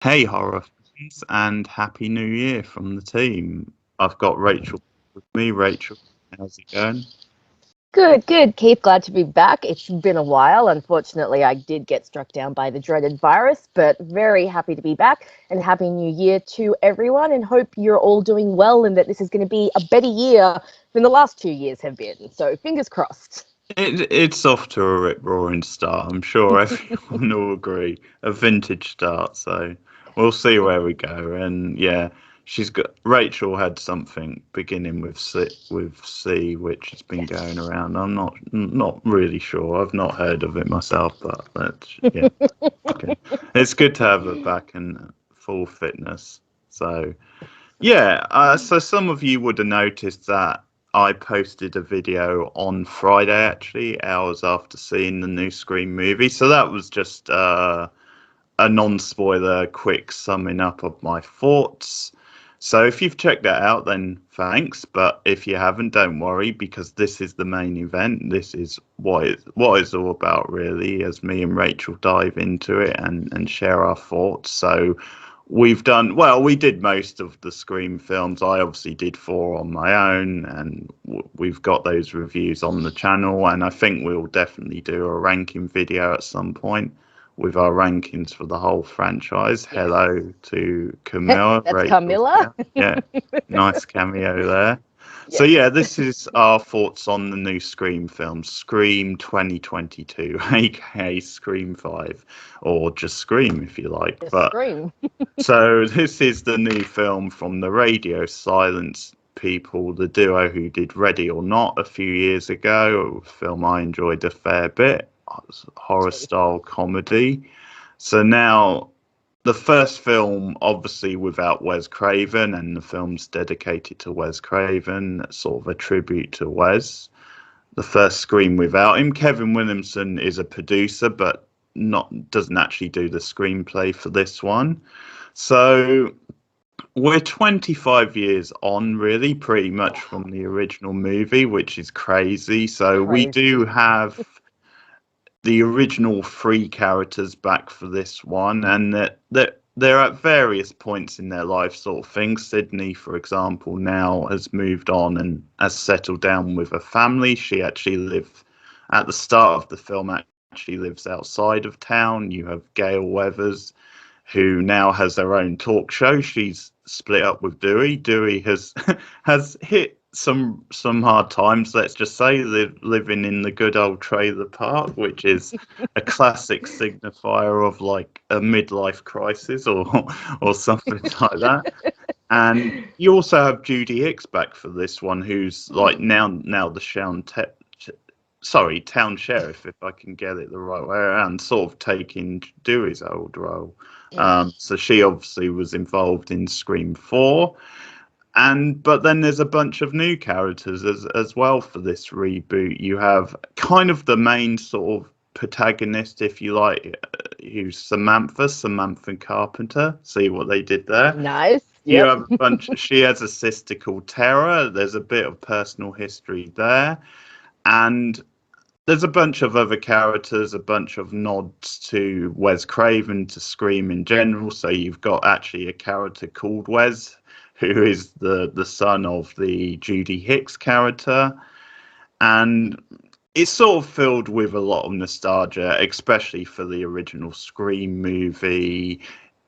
Hey, horror fans, and Happy New Year from the team. I've got Rachel with me. Rachel, how's it going? Good, good. Keith, glad to be back. It's been a while. Unfortunately, I did get struck down by the dreaded virus, but very happy to be back and happy new year to everyone and hope you're all doing well and that this is going to be a better year than the last 2 years have been. So fingers crossed. It's off to a rip-roaring start. I'm sure everyone will agree. A vintage start, so we'll see where we go. And yeah, she's got Rachel had something beginning with C, which has been Yes. going around. I'm not really sure. I've not heard of it myself, but yeah, okay. It's good to have her back in full fitness. So. Yeah, so some of you would have noticed that I posted a video on Friday, actually, hours after seeing the new Scream movie. So that was just a non-spoiler, quick summing up of my thoughts. So if you've checked that out, then thanks. But if you haven't, don't worry, because this is the main event. This is what it's all about, really, as me and Rachel dive into it and share our thoughts. So we've done well. We did most of the Scream films. I obviously did four on my own, and we've got those reviews on the channel. And I think we'll definitely do a ranking video at some point with our rankings for the whole franchise. Yes. Hello to Camilla, That's Rachel's Camilla. yeah, nice cameo there. So Yes. yeah, this is our thoughts on the new Scream film, Scream 2022, aka Scream 5, or just Scream if you like. Just But scream. so this is the new film from the Radio Silence people, the duo who did Ready or Not a few years ago, a film I enjoyed a fair bit, horror style comedy. So now the first film, obviously without Wes Craven, and the film's dedicated to Wes Craven, sort of a tribute to Wes. The first Scream without him. Kevin Williamson is a producer, but not doesn't actually do the screenplay for this one. So we're 25 years on, really, pretty much Wow. from the original movie, which is crazy. So we do Crazy. have the original three characters back for this one, and that they're at various points in their life, sort of thing. Sydney, for example, now has moved on and has settled down with a family. She actually lived at the start of the film. Actually, lives outside of town. You have Gail Weathers, who now has her own talk show. She's split up with Dewey. Dewey has has hit some hard times, let's just say, living in the good old trailer park, which is a classic signifier of like a midlife crisis or something like that. And you also have Judy Hicks back for this one, who's like now the town sheriff, if I can get it the right way around, sort of taking Dewey's old role. Mm. So she obviously was involved in Scream 4. And but then there's a bunch of new characters as well for this reboot. You have kind of the main sort of protagonist, if you like, who's Samantha Carpenter. See what they did there? Nice. You Yep. have a bunch. She has a sister called Tara. There's a bit of personal history there, and there's a bunch of other characters, a bunch of nods to Wes Craven, to Scream in general. So you've got actually a character called Wes, who is the son of the Judy Hicks character, and it's sort of filled with a lot of nostalgia, especially for the original Scream movie.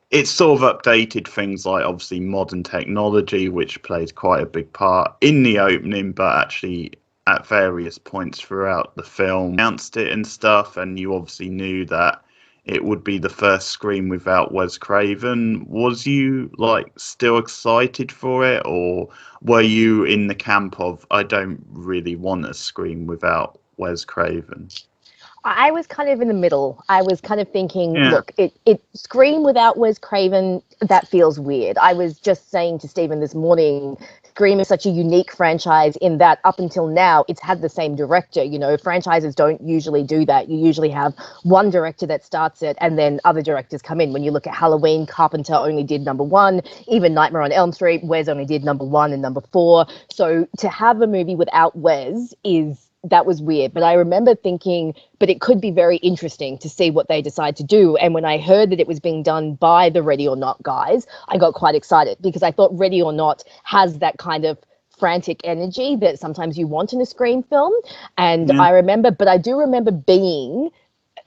It's sort of updated things like obviously modern technology, which plays quite a big part in the opening, but actually at various points throughout the film announced it and stuff, and you obviously knew that it would be the first Scream without Wes Craven. Was you like still excited for it, or were you in the camp of I don't really want a Scream without Wes Craven? I was kind of in the middle. I was kind of thinking, Yeah. look, it Scream without Wes Craven, that feels weird. I was just saying to Stephen this morning, Scream is such a unique franchise in that up until now, it's had the same director. You know, franchises don't usually do that. You usually have one director that starts it and then other directors come in. When you look at Halloween, Carpenter only did number one. Even Nightmare on Elm Street, Wes only did number one and number four. So to have a movie without Wes is that was weird. But I remember thinking, but it could be very interesting to see what they decide to do. And when I heard that it was being done by the Ready or Not guys, I got quite excited because I thought Ready or Not has that kind of frantic energy that sometimes you want in a Scream film. And Yeah. I do remember being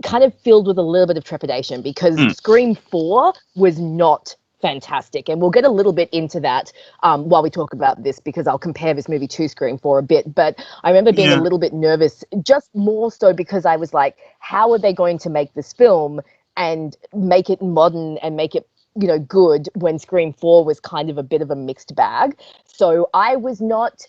kind of filled with a little bit of trepidation because Scream 4 was not fantastic. And we'll get a little bit into that while we talk about this, because I'll compare this movie to Scream 4 a bit. But I remember being a little bit nervous, just more so because I was like, how are they going to make this film and make it modern and make it, you know, good, when Scream 4 was kind of a bit of a mixed bag. So I was not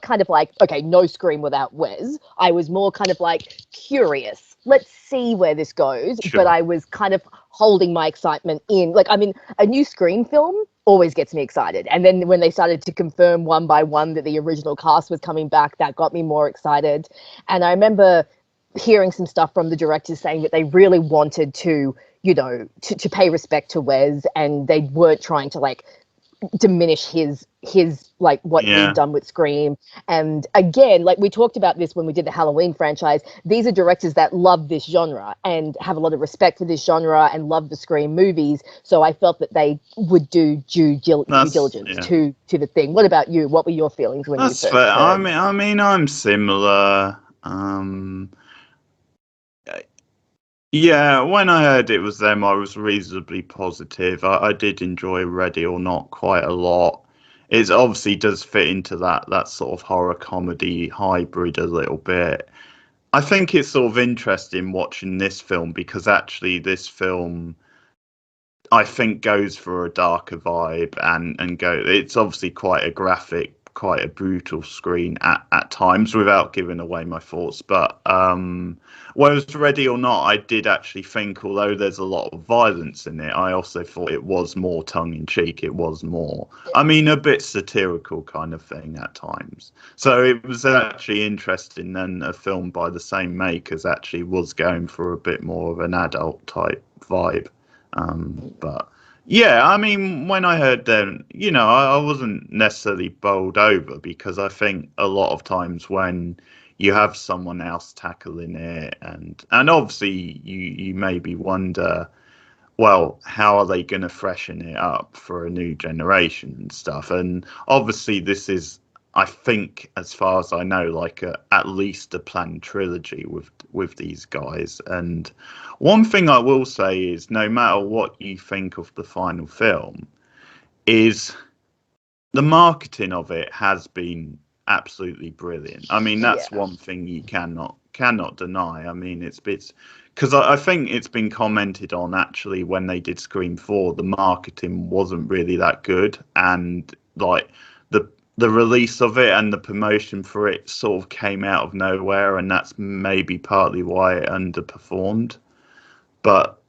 kind of like, okay, no Scream without Wes. I was more kind of like curious. Let's see where this goes. Sure. But I was kind of holding my excitement in. Like, I mean, a new Scream film always gets me excited. And then when they started to confirm one by one that the original cast was coming back, that got me more excited. And I remember hearing some stuff from the directors saying that they really wanted to, you know, to pay respect to Wes, and they weren't trying to like diminish his like what he'd done with Scream. And again, like we talked about this when we did the Halloween franchise, these are directors that love this genre and have a lot of respect for this genre and love the Scream movies. So I felt that they would do due diligence to the thing. What about you? What were your feelings when you first fair. heard? I mean, I'm similar. Yeah, when I heard it was them, I was reasonably positive. I did enjoy Ready or Not quite a lot. It obviously does fit into that sort of horror comedy hybrid a little bit. I think it's sort of interesting watching this film because actually this film, I think, goes for a darker vibe and it's obviously quite a graphic, quite a brutal screen at times, without giving away my thoughts. But whereas Ready or Not, I did actually think, although there's a lot of violence in it, I also thought it was more tongue-in-cheek. It was more, I mean, a bit satirical kind of thing at times. So it was actually interesting then a film by the same makers actually was going for a bit more of an adult type vibe. But yeah, I mean, when I heard them, you know, I wasn't necessarily bowled over because I think a lot of times when you have someone else tackling it, and obviously you maybe wonder, well, how are they going to freshen it up for a new generation and stuff? And obviously this is, I think, as far as I know, like at least a planned trilogy with these guys. And one thing I will say is, no matter what you think of the final film, is the marketing of it has been absolutely brilliant. I mean, that's one thing you cannot deny. I mean, it's because I think it's been commented on actually when they did Scream 4, the marketing wasn't really that good, and like the release of it and the promotion for it sort of came out of nowhere, and that's maybe partly why it underperformed. But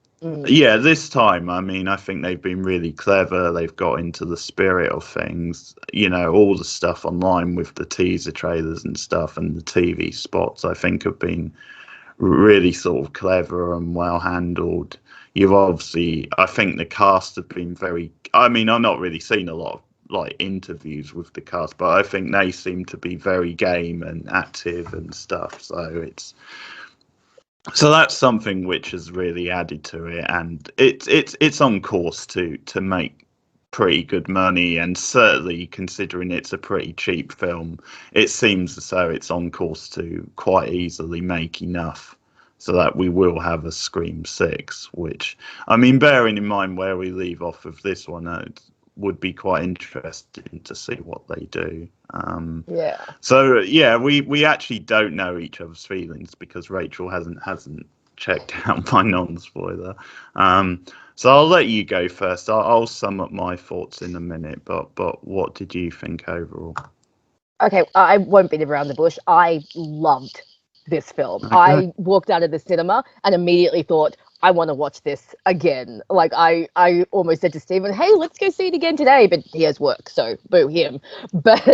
yeah, this time, I mean, I think they've been really clever. They've got into the spirit of things. You know, all the stuff online with the teaser trailers and stuff and the TV spots, I think, have been really sort of clever and well handled. You've obviously, I think the cast have been very, I mean, I've not really seen a lot of like interviews with the cast, but I think they seem to be very game and active and stuff. So that's something which has really added to it, and it's on course to make pretty good money, and certainly considering it's a pretty cheap film, it seems as though it's on course to quite easily make enough so that we will have a Scream 6, which, I mean, bearing in mind where we leave off of this one, it would be quite interesting to see what they do. So yeah, we actually don't know each other's feelings because Rachel hasn't checked out my non-spoiler. So I'll let you go first. I'll sum up my thoughts in a minute. But what did you think overall? Okay, I won't beat around the bush. I loved this film. Okay. I walked out of the cinema and immediately thought, I want to watch this again. Like I almost said to Stephen, hey, let's go see it again today, but he has work, so boo him. But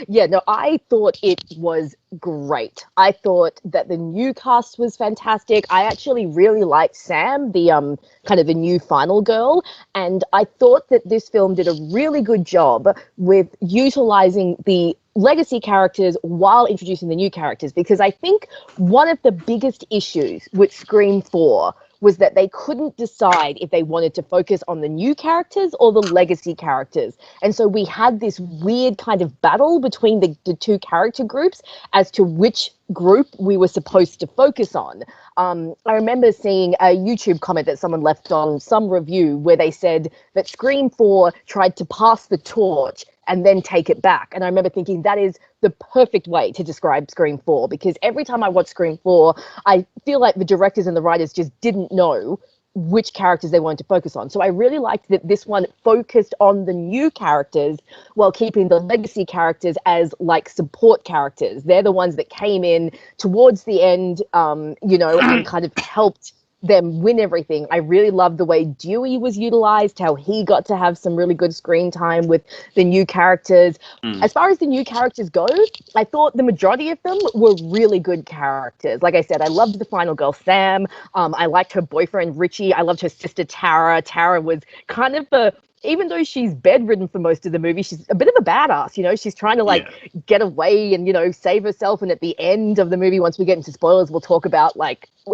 yeah, no, I thought it was great. I thought that the new cast was fantastic. I actually really liked Sam, the kind of the new final girl, and I thought that this film did a really good job with utilizing the legacy characters while introducing the new characters, because I think one of the biggest issues with Scream 4 was that they couldn't decide if they wanted to focus on the new characters or the legacy characters. And so we had this weird kind of battle between the two character groups as to which group we were supposed to focus on. I remember seeing a YouTube comment that someone left on some review where they said that Scream 4 tried to pass the torch and then take it back. And I remember thinking that is the perfect way to describe Scream 4, because every time I watch Scream 4, I feel like the directors and the writers just didn't know which characters they wanted to focus on. So I really liked that this one focused on the new characters while keeping the legacy characters as like support characters. They're the ones that came in towards the end, and kind of helped them win everything. I really loved the way Dewey was utilized, how he got to have some really good screen time with the new characters. As far as the new characters go, I thought the majority of them were really good characters. Like I said, I loved the final girl, Sam. I liked her boyfriend, Richie. I loved her sister, Tara. Tara was kind of even though she's bedridden for most of the movie, she's a bit of a badass, she's trying to get away and, save herself. And at the end of the movie, once we get into spoilers, we'll talk about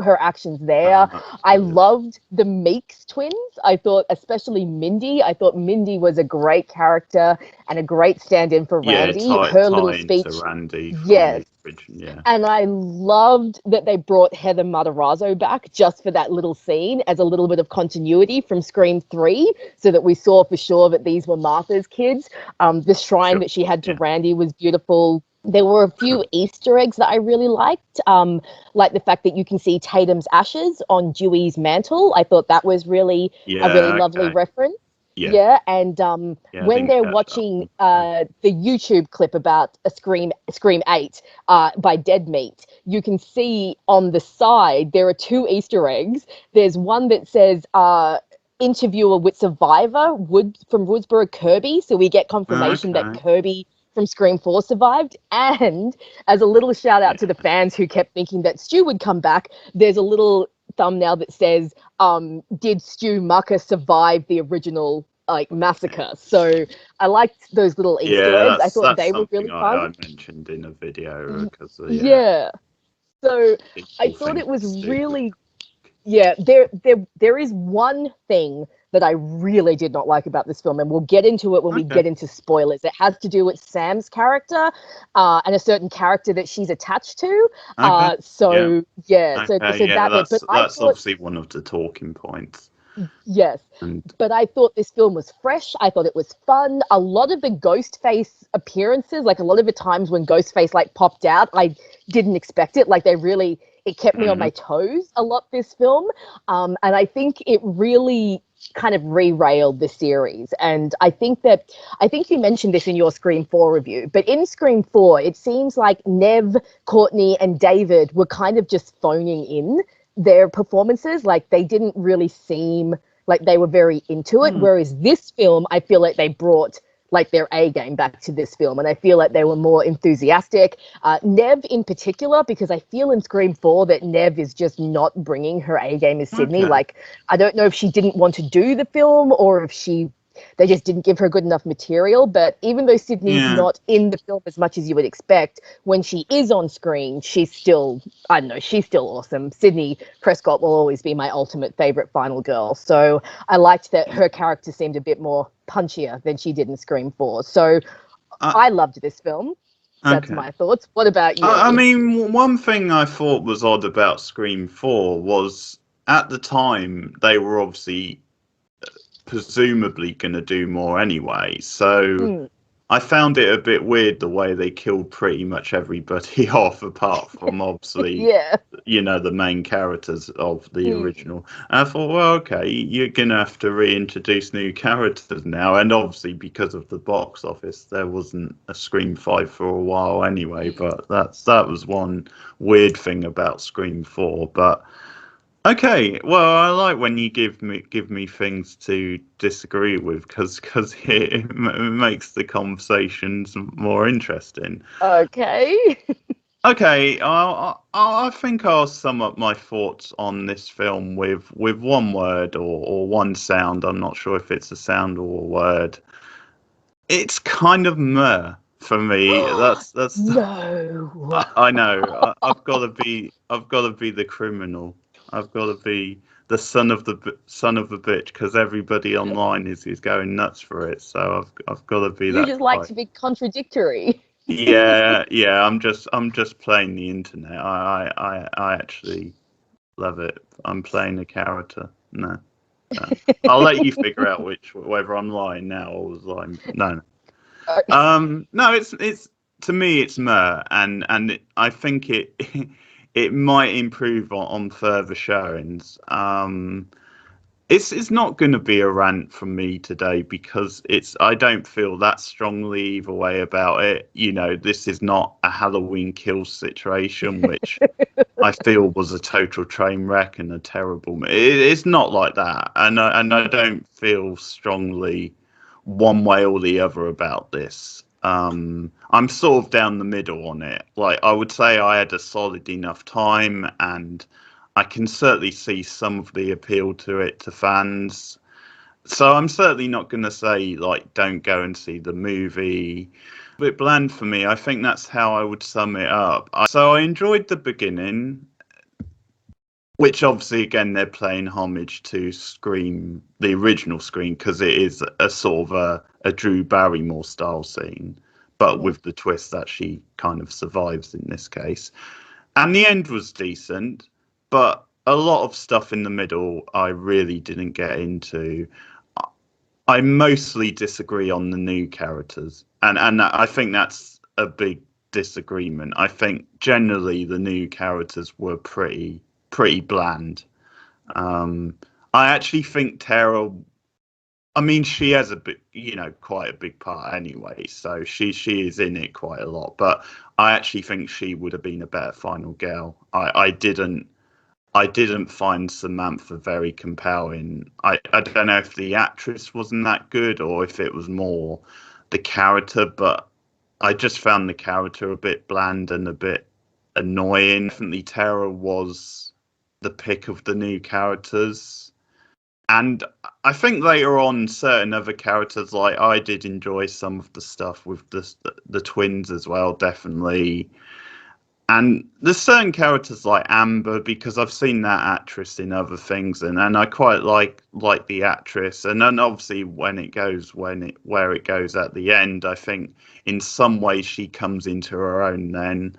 her actions there. I loved the Meeks twins. I thought, especially Mindy, was a great character and a great stand-in for Randy. Her little speech. Randy, yes. Yeah. And I loved that they brought Heather Matarazzo back just for that little scene as a little bit of continuity from Scream 3, so that we saw for sure that these were Martha's kids. The shrine that she had to Randy was beautiful. There were a few Easter eggs that I really liked, like the fact that you can see Tatum's ashes on Dewey's mantle. I thought that was really a really lovely reference. Yeah, and when they're watching the YouTube clip about a Scream 8 by Dead Meat, you can see on the side there are two Easter eggs. There's one that says interviewer with survivor from Woodsboro Kirby, so we get confirmation that Kirby from Scream 4 survived. And as a little shout out to the fans who kept thinking that Stu would come back, there's a little thumbnail that says, did Stu Mucker survive the original massacre? So I liked those little Easter eggs. I thought they were really fun. I mentioned in a video because so I thought it was really there is one thing that I really did not like about this film, and we'll get into it when we get into spoilers. It has to do with Sam's character and a certain character that she's attached to. That's obviously one of the talking points. Yes, but I thought this film was fresh. I thought it was fun. A lot of the Ghostface appearances, a lot of the times when Ghostface popped out, I didn't expect it. It kept me on my toes a lot, this film. And I think it really kind of re-railed the series. And I think you mentioned this in your Scream 4 review, but in Scream 4, it seems like Nev, Courtney, and David were kind of just phoning in their performances. They didn't really seem like they were very into it. Whereas this film, I feel like they brought their A game back to this film, and I feel like they were more enthusiastic. Nev in particular, because I feel in Scream 4 that Nev is just not bringing her A game as Sydney. I don't know if she didn't want to do the film or if they just didn't give her good enough material. But even though Sydney's not in the film as much as you would expect, when she is on screen, she's still awesome. Sydney Prescott will always be my ultimate favorite final girl. So I liked that her character seemed a bit more punchier than she did in Scream 4. So I loved this film. That's my thoughts. What about you? I mean, one thing I thought was odd about Scream 4 was at the time they were obviously presumably going to do more anyway. So I found it a bit weird the way they killed pretty much everybody off, apart from obviously, the main characters of the original. And I thought, well, okay, you're going to have to reintroduce new characters now. And obviously, because of the box office, there wasn't a Scream 5 for a while anyway. But that was one weird thing about Scream 4. But okay, well, I like when you give me things to disagree with because it makes the conversations more interesting. Okay. Okay, I think I'll sum up my thoughts on this film with one word or one sound. I'm not sure if it's a sound or a word. It's kind of meh for me. That's. No. I know. I've got to be the criminal. I've got to be the son of a bitch because everybody online is going nuts for it. So I've got to be You that just like guy. to be contradictory. Yeah. I'm just playing the internet. I actually love it. I'm playing a character. No. I'll let you figure out whether I'm lying now or was lying. No. No, it's to me it's meh, and I think it might improve on further showings. It's not going to be a rant from me today because I don't feel that strongly either way about it. You know, this is not a Halloween Kills situation, which I feel was a total train wreck and a terrible. It's not like that, and I don't feel strongly one way or the other about this. I'm sort of down the middle on it. Like I would say, I had a solid enough time, and I can certainly see some of the appeal to it to fans. So I'm certainly not going to say like don't go and see the movie. A bit bland for me. I think that's how I would sum it up. So I enjoyed the beginning, which obviously again they're playing homage to Scream, the original Scream, because it is a sort of a Drew Barrymore style scene, but with the twist that she kind of survives in this case. And the end was decent, but a lot of stuff in the middle I really didn't get into. I mostly disagree on the new characters, and I think that's a big disagreement. I think generally the new characters were pretty bland. Um, I actually think Tara. I mean, she has a bit, quite a big part anyway. So she is in it quite a lot. But I actually think she would have been a better final girl. I didn't find Samantha very compelling. I don't know if the actress wasn't that good or if it was more the character, but I just found the character a bit bland and a bit annoying. Definitely Tara was the pick of the new characters. And I think later on, certain other characters, like I did enjoy some of the stuff with the twins as well, definitely. And there's certain characters like Amber because I've seen that actress in other things, and I quite like the actress. And then obviously where it goes at the end, I think in some way she comes into her own. Then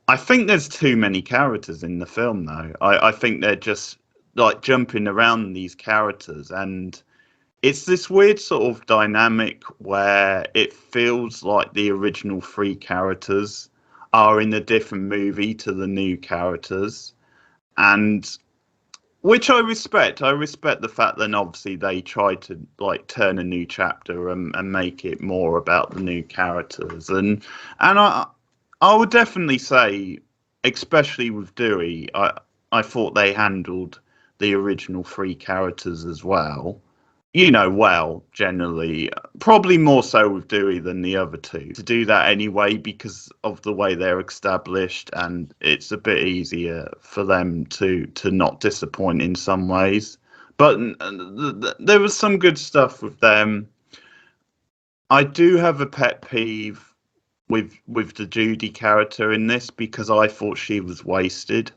I think there's too many characters in the film, though. I think they're just like jumping around these characters, and it's this weird sort of dynamic where it feels like the original three characters are in a different movie to the new characters, and which I respect. I respect the fact that obviously they tried to like turn a new chapter and make it more about the new characters, and I would definitely say, especially with Dewey, I thought they handled the original three characters as well. Well, generally, probably more so with Dewey than the other two. To do that anyway because of the way they're established, and it's a bit easier for them to not disappoint in some ways. But there was some good stuff with them. I do have a pet peeve with the Judy character in this because I thought she was wasted.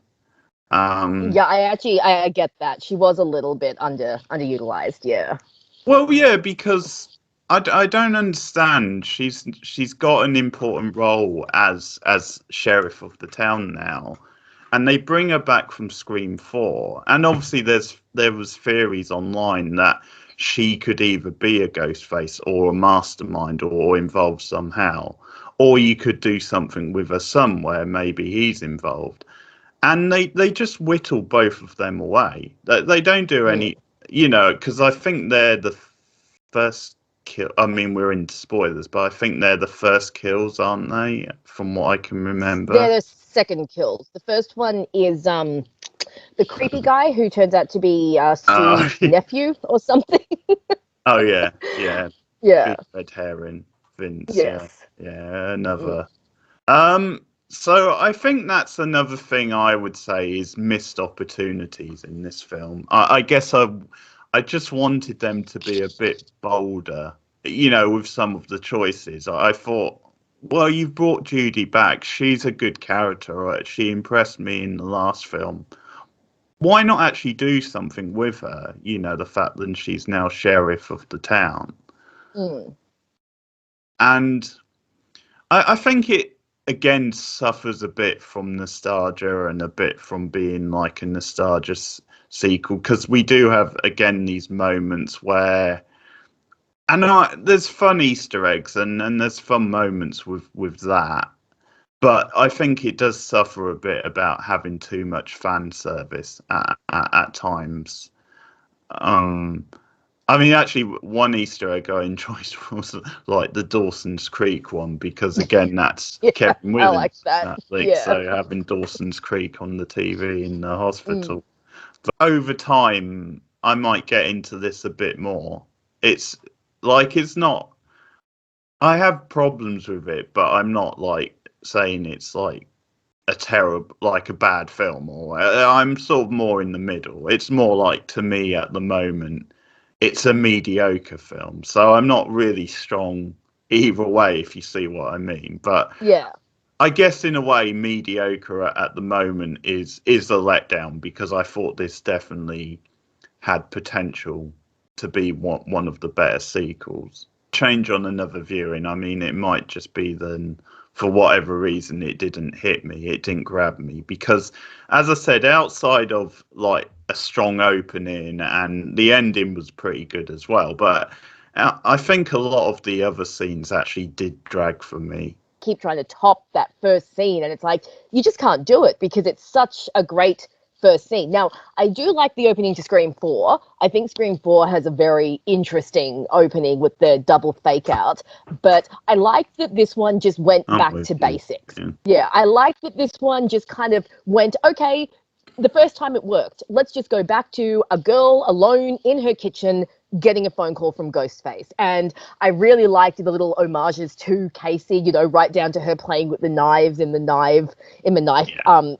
Yeah, I get that. She was a little bit underutilized, yeah. Well, yeah, because I don't understand. She's got an important role as sheriff of the town now, and they bring her back from Scream 4. And obviously, there was theories online that she could either be a ghost face or a mastermind or involved somehow, or you could do something with her son where maybe he's involved. And they just whittle both of them away. They don't do any, because I think they're the first kill. I mean, we're into spoilers, but I think they're the first kills, aren't they? From what I can remember. They're the second kills. The first one is the creepy guy who turns out to be Stu's nephew or something. Oh yeah. Yeah. Good red herring, Vince. Yeah, Yes. yeah. Another. Um, So I think that's another thing I would say is missed opportunities in this film. I guess I just wanted them to be a bit bolder, with some of the choices. I thought, well, you've brought Judy back. She's a good character, right? She impressed me in the last film. Why not actually do something with her? The fact that she's now sheriff of the town. Mm. And I think it again suffers a bit from nostalgia and a bit from being like a nostalgia sequel, because we do have again these moments where, and there's fun Easter eggs and there's fun moments with that, but I think it does suffer a bit about having too much fan service at times. I mean, actually, one Easter egg I enjoyed was like the Dawson's Creek one, because again, that's Yeah, Kevin I Williams. like that. So having Dawson's Creek on the TV in the Mm. hospital. But over time, I might get into this a bit more. It's not. I have problems with it, but I'm not like saying it's like a bad film, or I'm sort of more in the middle. It's more like, to me at the moment, it's a mediocre film, so I'm not really strong either way, if you see what I mean. But Yeah. I guess in a way, mediocre at the moment is a letdown, because I thought this definitely had potential to be one of the better sequels. Change on another viewing. I mean, it might just be then, for whatever reason, it didn't hit me, it didn't grab me, because, as I said, outside of like a strong opening, and the ending was pretty good as well, but I think a lot of the other scenes actually did drag for me. Keep trying to top that first scene, and it's like you just can't do it because it's such a great first scene. Now, I do like the opening to Scream 4. I think Scream 4 has a very interesting opening with the double fake out, but I like that this one just went back to basics. Yeah, I like that this one just kind of went, okay, the first time it worked. Let's just go back to a girl alone in her kitchen getting a phone call from Ghostface. And I really liked the little homages to Casey, right down to her playing with the knives in the knife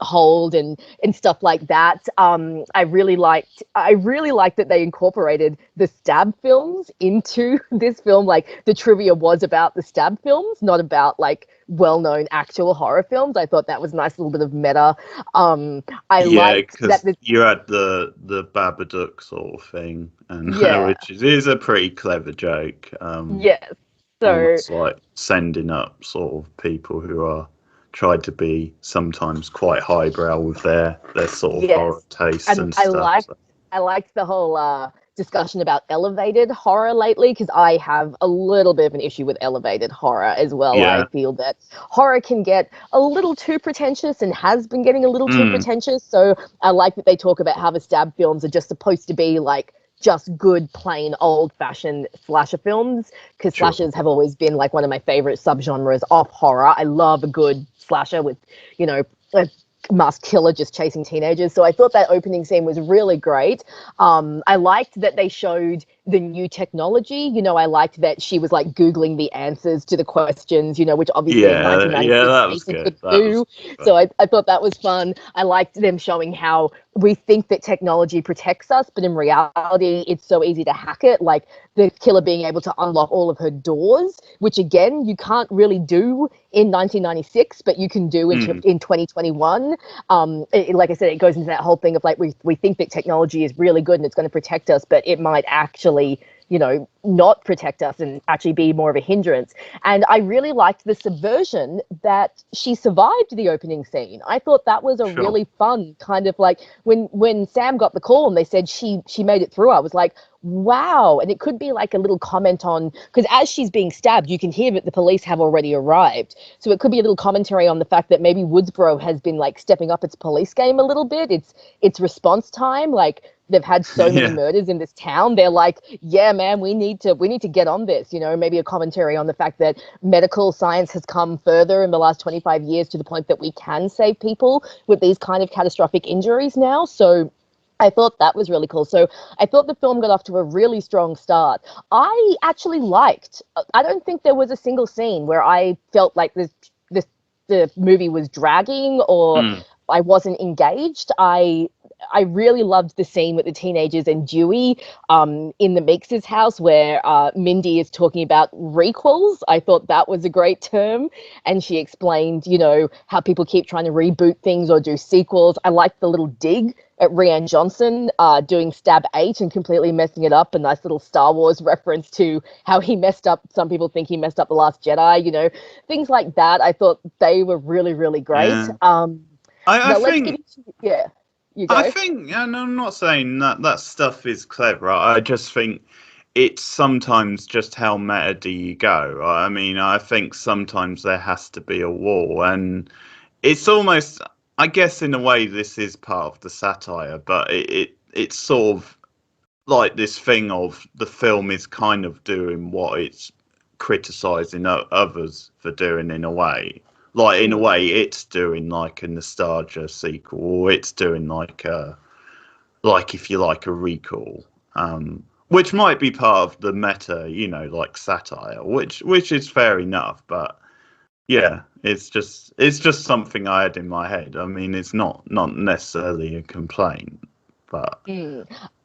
hold and stuff like that. I really liked that they incorporated the stab films into this film. Like, the trivia was about the stab films, not about like well-known actual horror films. I thought that was a nice little bit of meta. I liked that you had the Babadook sort of thing, and which is a pretty clever joke. Yes, so almost like sending up sort of people who are tried to be sometimes quite highbrow with their sort of horror tastes and stuff. I liked the whole discussion about elevated horror lately, because I have a little bit of an issue with elevated horror as well. Yeah. I feel that horror can get a little too pretentious and has been getting a little too pretentious. So I like that they talk about how the stab films are just supposed to be like just good, plain, old-fashioned slasher films, because slashers have always been like one of my favorite subgenres of horror. I love a good slasher with, a masked killer just chasing teenagers. So I thought that opening scene was really great. I liked that they showed the new technology. I liked that she was like Googling the answers to the questions, which obviously in 1996 Casey could do. So I thought that was fun. I liked them showing how we think that technology protects us, but in reality, it's so easy to hack it. Like the killer being able to unlock all of her doors, which again, you can't really do in 1996, but you can do in 2021. Like I said, it goes into that whole thing of like, we think that technology is really good and it's going to protect us, but it might actually, not protect us and actually be more of a hindrance. And I really liked the subversion that she survived the opening scene. I thought that was a really fun kind of like, when Sam got the call and they said she made it through, I was like, wow. And it could be like a little comment on, because as she's being stabbed, you can hear that the police have already arrived. So it could be a little commentary on the fact that maybe Woodsboro has been like stepping up its police game a little bit. Its response time, like they've had so many murders in this town. They're like, yeah, man, we need to get on this. Maybe a commentary on the fact that medical science has come further in the last 25 years to the point that we can save people with these kind of catastrophic injuries now. So I thought that was really cool. So I thought the film got off to a really strong start. I actually I don't think there was a single scene where I felt like this the movie was dragging or I wasn't engaged. I really loved the scene with the teenagers and Dewey in the Meeks' house where Mindy is talking about requels. I thought that was a great term. And she explained, you know, how people keep trying to reboot things or do sequels. I liked the little dig at Rian Johnson doing Stab 8 and completely messing it up. A nice little Star Wars reference to how he messed up. Some people think he messed up The Last Jedi, you know, things like that. I thought they were really, really great. Yeah. Now let's get into, yeah. You go. I think, and I'm not saying that stuff is clever. I just think it's sometimes just how meta do you go. I mean, I think sometimes there has to be a wall, and it's almost, I guess, in a way, this is part of the satire, but it's sort of like this thing of the film is kind of doing what it's criticizing others for doing in a way. Like, in a way, it's doing like a nostalgia sequel, or it's doing like if you like, a recall, which might be part of the meta, you know, like satire, which is fair enough. But yeah, it's just something I had in my head. I mean, it's not necessarily a complaint, but.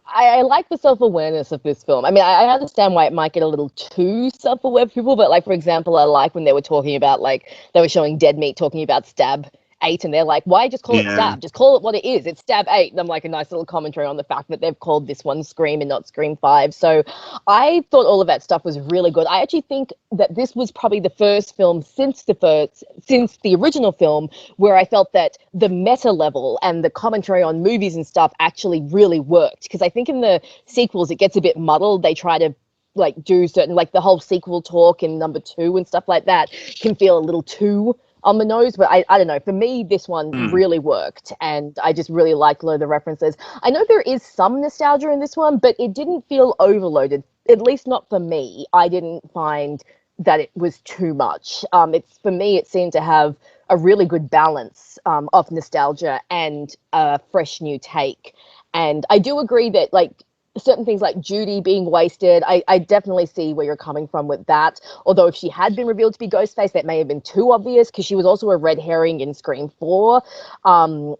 I like the self-awareness of this film. I mean, I understand why it might get a little too self-aware for people, but like, for example, I like when they were talking about, like, they were showing Dead Meat talking about Stab 8, and they're like, why just call it Stab? Just call it what it is. It's Stab 8. And I'm like, a nice little commentary on the fact that they've called this one Scream and not Scream 5. So I thought all of that stuff was really good. I actually think that this was probably the first film since the original film where I felt that the meta level and the commentary on movies and stuff actually really worked. Because I think in the sequels, it gets a bit muddled. They try to like do certain, like the whole sequel talk in number 2 and stuff like that can feel a little too on the nose, but I don't know. For me, this one really worked, and I just really liked a lot of the references. I know there is some nostalgia in this one, but it didn't feel overloaded, at least not for me. I didn't find that it was too much. For me, it seemed to have a really good balance of nostalgia and a fresh new take. And I do agree that, like, certain things like Judy being wasted, I definitely see where you're coming from with that. Although if she had been revealed to be Ghostface, that may have been too obvious because she was also a red herring in Scream 4. But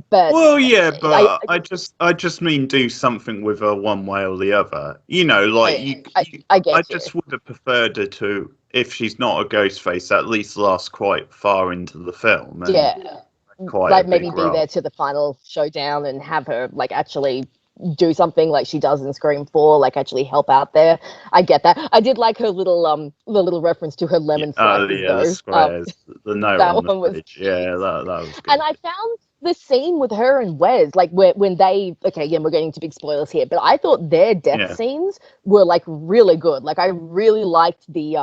well, yeah, but I just mean do something with her one way or the other. You know, like I just would have preferred her to, if she's not a Ghostface, at least last quite far into the film. And quite like maybe be there to the final showdown and have her like actually do something like she does in Scream 4, like actually help out there. I get that. I did like her little the little reference to her lemon slices, though. The squares, the note that on the one fridge. That was good. And I found the scene with her and Wes, like when they, okay, again, we're getting into big spoilers here, but I thought their death scenes were like really good. Like I really liked the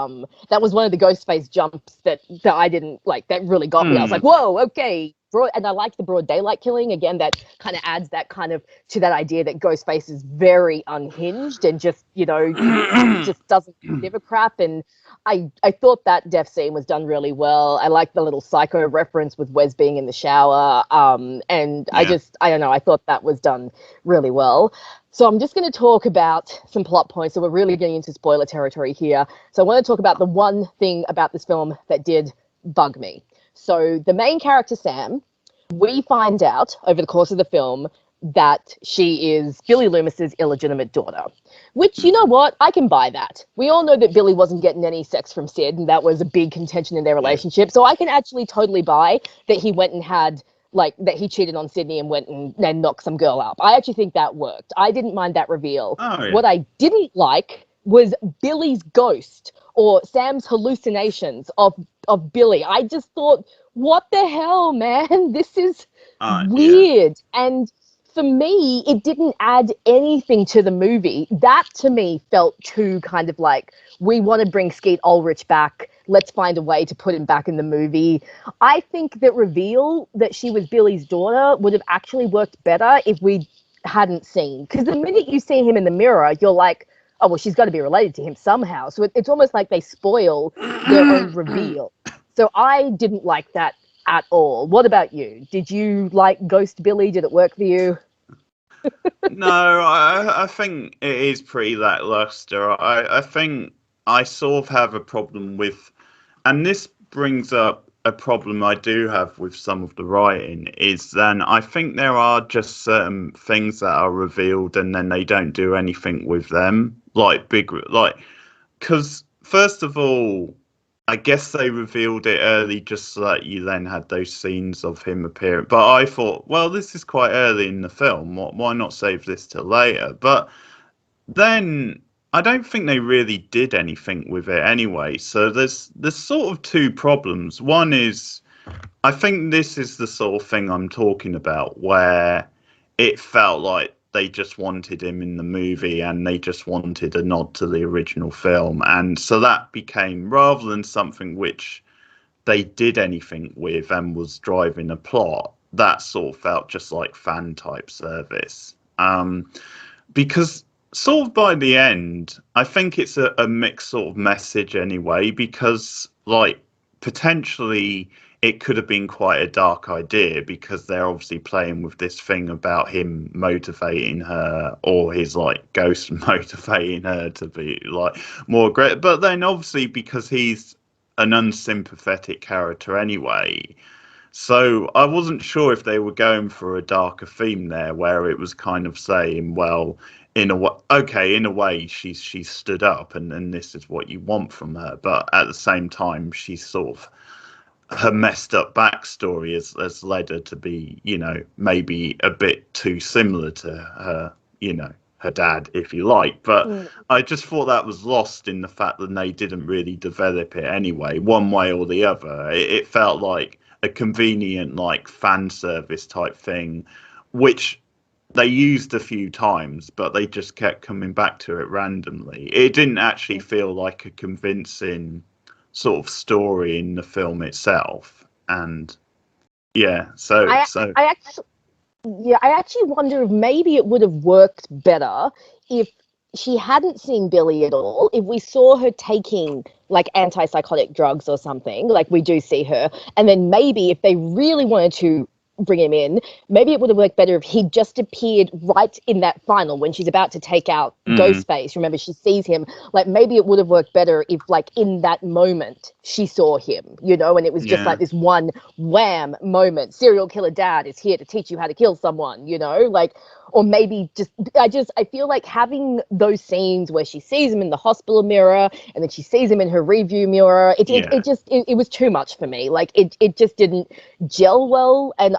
that was one of the Ghostface jumps that I didn't like, that really got me. I was like, whoa, okay. And I like the broad daylight killing. Again, that kind of adds that kind of to that idea that Ghostface is very unhinged and just, you know, just doesn't give a crap. And I thought that death scene was done really well. I like the little Psycho reference with Wes being in the shower. And I don't know, I thought that was done really well. So I'm just going to talk about some plot points. So we're really getting into spoiler territory here. So I want to talk about the one thing about this film that did bug me. So the main character, Sam, we find out over the course of the film that she is Billy Loomis's illegitimate daughter, which, you know what, I can buy that. We all know that Billy wasn't getting any sex from Sid, and that was a big contention in their relationship. So I can actually totally buy that he went and had, like, that he cheated on Sydney and went and knocked some girl up. I actually think that worked. I didn't mind that reveal. What I didn't like was Billy's ghost or Sam's hallucinations of Billy. I just thought, what the hell, man? This is weird. And for me, it didn't add anything to the movie. That, to me, felt too kind of like, we want to bring Skeet Ulrich back. Let's find a way to put him back in the movie. I think that reveal that she was Billy's daughter would have actually worked better if we hadn't seen. Because the minute you see him in the mirror, you're like, oh, well, she's got to be related to him somehow. So it's almost like they spoil their own reveal. So I didn't like that at all. What about you? Did you like Ghost Billy? Did it work for you? No, I think it is pretty lackluster. I think I sort of have a problem with, and this brings up a problem I do have with some of the writing is then I think there are just certain things that are revealed and then they don't do anything with them, because first of all, I guess they revealed it early just so that you then had those scenes of him appearing. But I thought, well, this is quite early in the film. Why not save this till later? But then I don't think they really did anything with it anyway. So there's sort of two problems. One is I think this is the sort of thing I'm talking about where it felt like they just wanted him in the movie and they just wanted a nod to the original film. And so that became, rather than something which they did anything with and was driving a plot, that sort of felt just like fan type service. Because sort of by the end, I think it's a mixed sort of message anyway, because like potentially it could have been quite a dark idea because they're obviously playing with this thing about him motivating her or his like ghost motivating her to be like more great. But then obviously because he's an unsympathetic character anyway. So I wasn't sure if they were going for a darker theme there where it was kind of saying, well, in a way, okay, in a way she's stood up and this is what you want from her. But at the same time, she's sort of her messed up backstory has led her to be, you know, maybe a bit too similar to her, you know, her dad, if you like. But I just thought that was lost in the fact that they didn't really develop it anyway, one way or the other. It felt like a convenient, like, fan service type thing, which they used a few times, but they just kept coming back to it randomly. It didn't actually feel like a convincing sort of story in the film itself. And yeah, I actually wonder if maybe it would have worked better if she hadn't seen Billy at all, if we saw her taking like antipsychotic drugs or something, like we do see her, and then maybe if they really wanted to bring him in, maybe it would have worked better if he just appeared right in that final when she's about to take out Ghostface. Remember, she sees him. Like, maybe it would have worked better if, like, in that moment she saw him, you know, and it was just like this one wham moment. Serial killer dad is here to teach you how to kill someone, you know, like, or maybe I feel like having those scenes where she sees him in the hospital mirror and then she sees him in her review mirror, it was too much for me. Like, it just didn't gel well. And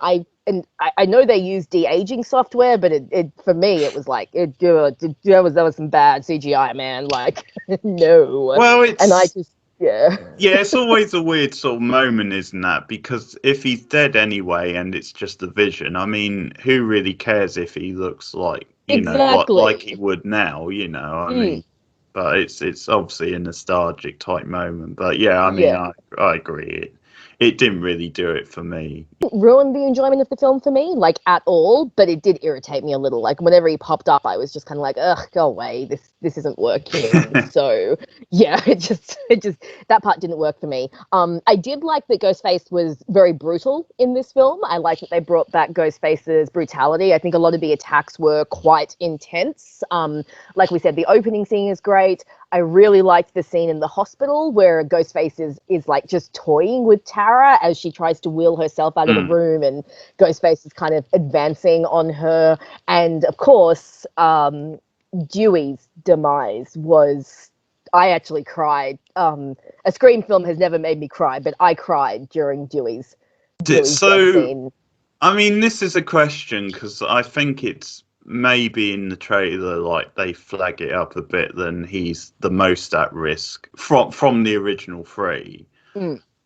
I know they use de-aging software, but it for me it was like that was some bad CGI, man. Like, no. Well, it's, and I just yeah, it's always a weird sort of moment, isn't that? Because if he's dead anyway, and it's just a vision, I mean, who really cares if he looks like like he would now? You know, I mean, but it's obviously a nostalgic type moment. But yeah, I mean, I agree. It didn't really do it for me. It ruined the enjoyment of the film for me, like, at all, but it did irritate me a little. Like, whenever he popped up, I was just kind of like, ugh, go away, this isn't working. So yeah, it just that part didn't work for me. I did like that Ghostface was very brutal in this film. I like that they brought back Ghostface's brutality. I think a lot of the attacks were quite intense. Like we said, the opening scene is great. I really liked the scene in the hospital where Ghostface is like just toying with Tara as she tries to wheel herself out of the room, and Ghostface is kind of advancing on her. And of course, Dewey's demise was, I actually cried. A Scream film has never made me cry, but I cried during Dewey's death scene. I mean, this is a question because I think it's maybe in the trailer, like, they flag it up a bit, then he's the most at risk from the original three.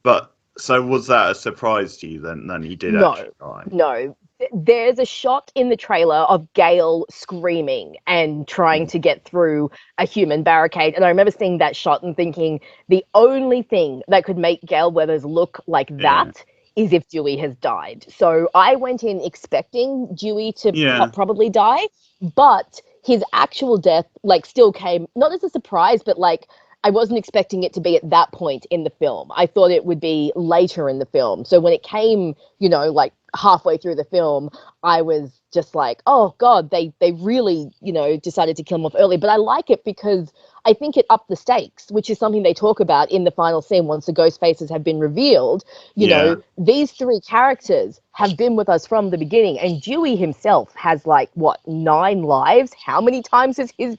But so was that a surprise to you then he did actually die? No. There's a shot in the trailer of Gale screaming and trying to get through a human barricade. And I remember seeing that shot and thinking the only thing that could make Gale Weathers look like that is if Dewey has died. So I went in expecting Dewey to probably die, but his actual death, like, still came, not as a surprise, but, like, I wasn't expecting it to be at that point in the film. I thought it would be later in the film. So when it came, you know, like, halfway through the film, I was just like, oh God, they really, you know, decided to kill him off early. But I like it because I think it upped the stakes, which is something they talk about in the final scene once the ghost faces have been revealed. You know, these three characters have been with us from the beginning, and Dewey himself has like what, 9 lives? How many times has he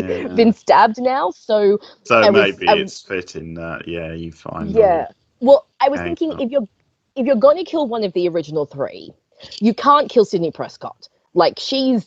been stabbed now? So maybe it's fitting that you find Well, I was thinking if you're going to kill one of the original 3, you can't kill Sydney Prescott. Like she's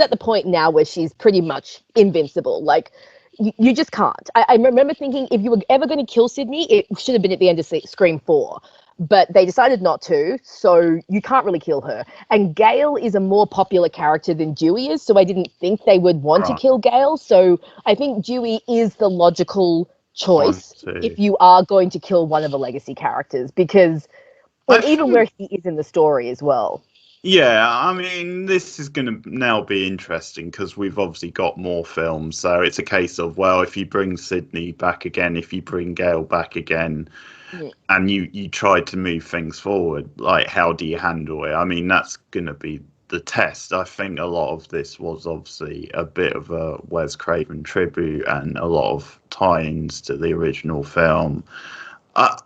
at the point now where she's pretty much invincible. Like you just can't. I remember thinking if you were ever going to kill Sydney, it should have been at the end of Scream 4. But they decided not to, so you can't really kill her. And Gail is a more popular character than Dewey is, so I didn't think they would want to kill Gail. So I think Dewey is the logical choice if you are going to kill one of the legacy characters, because even where he is in the story as well. Yeah, I mean, this is going to now be interesting because we've obviously got more films. So it's a case of, well, if you bring Sydney back again, if you bring Gail back again, and you try to move things forward, like, how do you handle it? I mean, that's going to be the test. I think a lot of this was obviously a bit of a Wes Craven tribute and a lot of tie-ins to the original film. I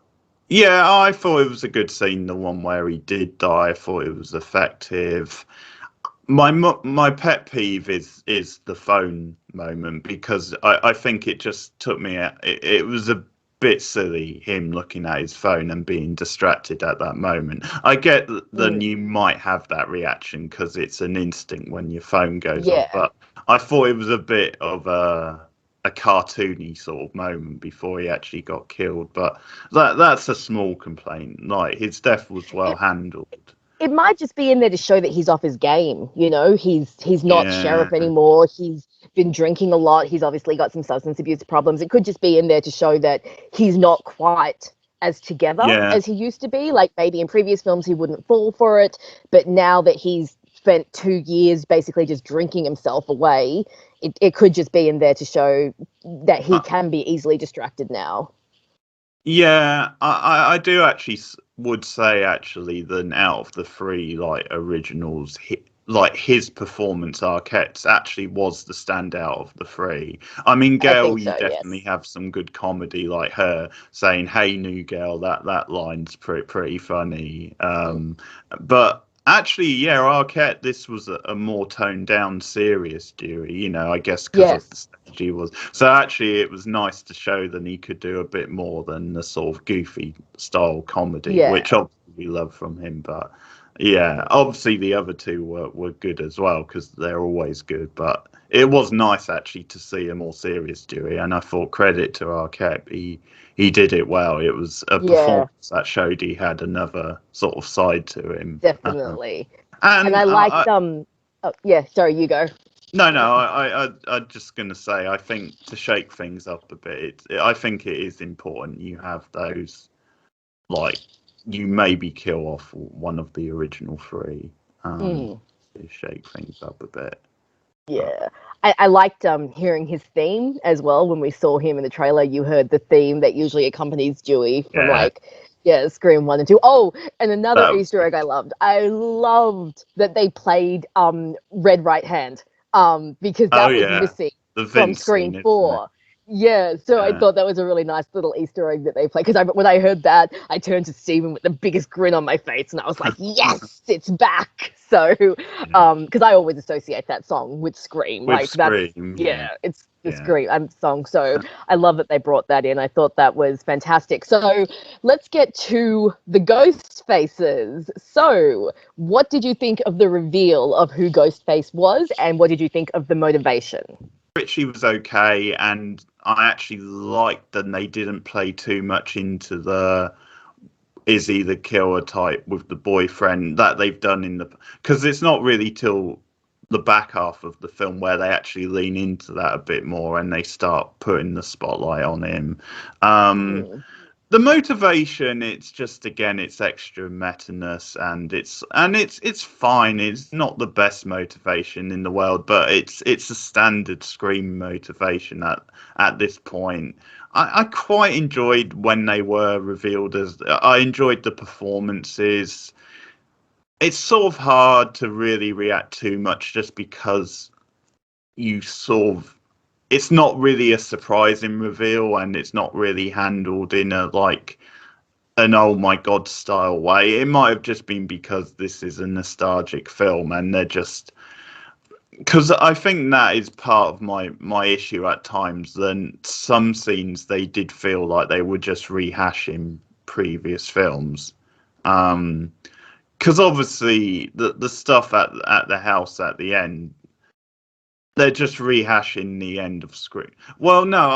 thought it was a good scene, the one where he did die. I thought it was effective. My pet peeve is the phone moment, because I think it just took me out. It was a bit silly, him looking at his phone and being distracted at that moment. I get that you might have that reaction because it's an instinct when your phone goes off, but I thought it was a bit of a cartoony sort of moment before he actually got killed. But that's a small complaint. Like, his death was well handled. It might just be in there to show that he's off his game. You know, he's not sheriff anymore. He's been drinking a lot. He's obviously got some substance abuse problems. It could just be in there to show that he's not quite as together as he used to be. Like, maybe in previous films he wouldn't fall for it, but now that he's spent 2 years basically just drinking himself away, it could just be in there to show that he can be easily distracted now. Yeah, I do actually would say actually that out of the 3 like originals, his performance, Arquette's, actually was the standout of the 3. I mean, Gail, you definitely have some good comedy, like her saying "Hey, new girl." That line's pretty funny. But actually, Arquette, this was a more toned down, serious Dewey. You know, I guess because of the stage he was. So actually, it was nice to show that he could do a bit more than the sort of goofy style comedy, which obviously we love from him. But obviously the other 2 were good as well, because they're always good. But it was nice actually to see a more serious Dewey, and I thought, credit to Arquette, he did it well. It was a performance that showed he had another sort of side to him. Definitely. And I liked sorry, you go. No, I'm just going to say, I think to shake things up a bit, I think it is important you have those, like, you maybe kill off one of the original 3 to shake things up a bit. Yeah. I liked hearing his theme as well. When we saw him in the trailer, you heard the theme that usually accompanies Dewey from Scream 1 and 2. Oh, and another Easter egg I loved. I loved that they played Red Right Hand because that was missing from Scream 4. Yeah, so I thought that was a really nice little Easter egg that they played. Because when I heard that, I turned to Stephen with the biggest grin on my face, and I was like, yes, it's back. So, because I always associate that song with Scream. It's the Scream song. So I love that they brought that in. I thought that was fantastic. So let's get to the ghost faces. So what did you think of the reveal of who Ghostface was, and what did you think of the motivation? Richie was okay, and I actually liked that they didn't play too much into the is he the killer type with the boyfriend that they've done because it's not really till the back half of the film where they actually lean into that a bit more and they start putting the spotlight on him. The motivation, it's just, again, it's extra meta-ness, and it's fine. It's not the best motivation in the world, but it's a standard Scream motivation at this point. I quite enjoyed when they were revealed I enjoyed the performances. It's sort of hard to really react too much just because you sort of it's not really a surprising reveal, and it's not really handled in a like an oh my god style way. It might have just been because this is a nostalgic film, and they're just because I think that is part of my issue at times. Then some scenes they did feel like they were just rehashing previous films. Because obviously the stuff at the house at the end, they're just rehashing the end of Scream. Well, no,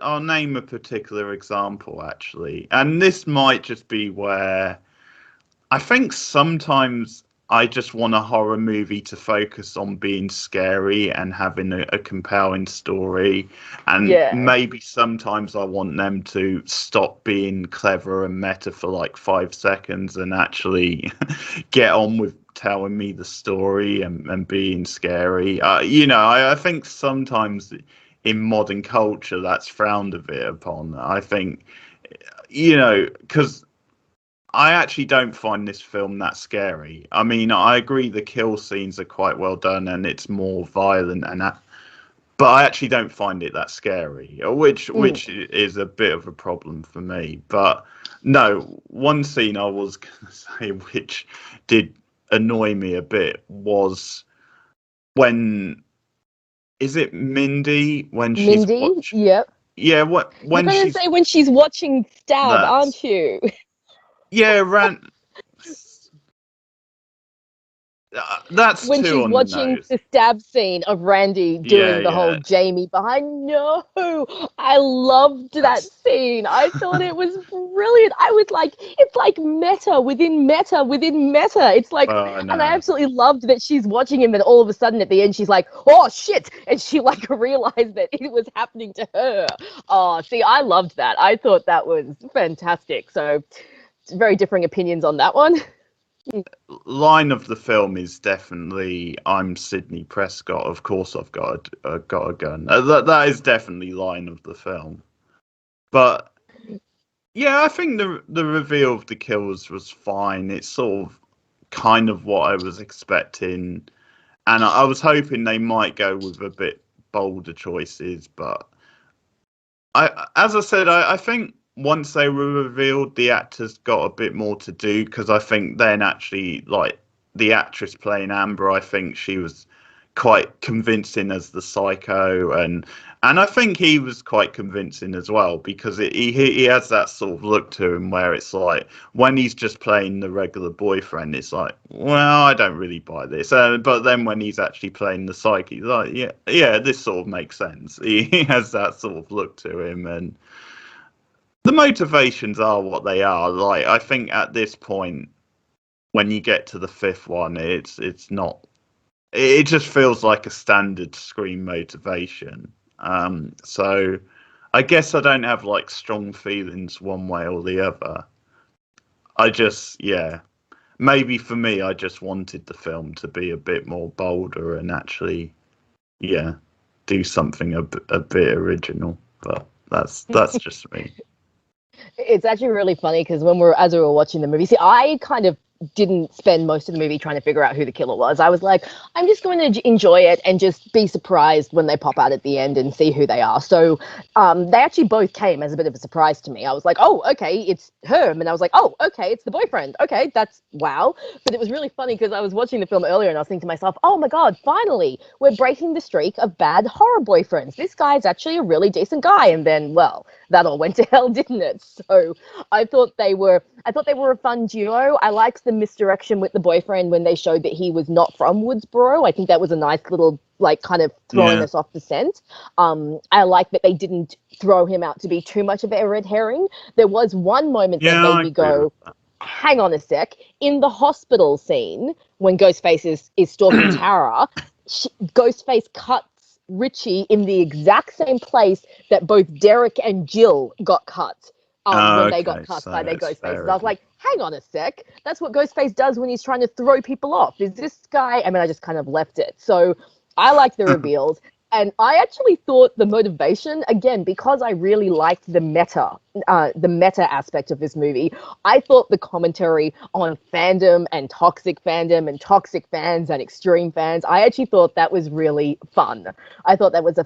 I'll name a particular example actually, and this might just be where I think sometimes I just want a horror movie to focus on being scary and having a compelling story. And Yeah. maybe sometimes I want them to stop being clever and meta for like 5 seconds and actually get on with telling me the story and being scary. I think sometimes in modern culture that's frowned a bit upon. I think, because I actually don't find this film that scary. I mean, I agree the kill scenes are quite well done and it's more violent and that, but I actually don't find it that scary, which is a bit of a problem for me. But no, one scene I was going to say which did annoy me a bit was when is it Mindy when she's Mindy? Yep. yeah, You're when going to she's say when she's watching Stab, that aren't you? yeah, that's When too she's on the watching nose. the stab scene of Randy Yeah, doing the whole yeah. Jamie behind. No, I loved that That's scene. I thought it was brilliant. I was like, it's like meta within meta within meta. It's like, and I no. absolutely loved that she's watching him, and all of a sudden at the end she's like, oh shit, and she like realized that it was happening to her. Oh, see, I loved that. I thought that was fantastic. So, very differing opinions on that one. Line of the film is definitely I'm Sidney Prescott. Of course, I've got a gun. That is definitely line of the film. But yeah, I think the reveal of the kills was fine. It's sort of kind of what I was expecting, and I was hoping they might go with a bit bolder choices. But as I said, I think once they were revealed, the actors got a bit more to do because I think then actually, like the actress playing Amber, I think she was quite convincing as the psycho, and I think he was quite convincing as well because he has that sort of look to him where it's like when he's just playing the regular boyfriend, it's like, well, I don't really buy this, but then when he's actually playing the psyche, he's like, yeah, this sort of makes sense. He has that sort of look to him, and the motivations are what they are. Like I think at this point, when you get to the fifth one, it's not. It just feels like a standard Scream motivation. So I guess I don't have like strong feelings one way or the other. I just, yeah, maybe for me, I just wanted the film to be a bit more bolder and actually, yeah, do something a bit original. But that's just me. It's actually really funny because as we were watching the movie, see, I kind of didn't spend most of the movie trying to figure out who the killer was. I was like, I'm just going to enjoy it and just be surprised when they pop out at the end and see who they are. So they actually both came as a bit of a surprise to me. I was like, oh, okay, it's Herm. And I was like, oh, okay, it's the boyfriend. Okay, that's wow. But it was really funny because I was watching the film earlier and I was thinking to myself, oh my God, finally, we're breaking the streak of bad horror boyfriends. This guy's actually a really decent guy. And then, well, that all went to hell, didn't it? So I thought they were a fun duo. I liked the misdirection with the boyfriend when they showed that he was not from Woodsboro. I think that was a nice little, like, kind of throwing us off the scent. I like that they didn't throw him out to be too much of a red herring. There was one moment that made me go, hang on a sec. In the hospital scene, when Ghostface is stalking Tara, Ghostface cuts Richie in the exact same place that both Derek and Jill got cut when they got cut by their ghost faces. I was like, hang on a sec. That's what Ghostface does when he's trying to throw people off. Is this guy? I mean, I just kind of left it. So I like the reveals. And I actually thought the motivation, again, because I really liked the meta aspect of this movie, I thought the commentary on fandom and toxic fans and extreme fans, I actually thought that was really fun. I thought that was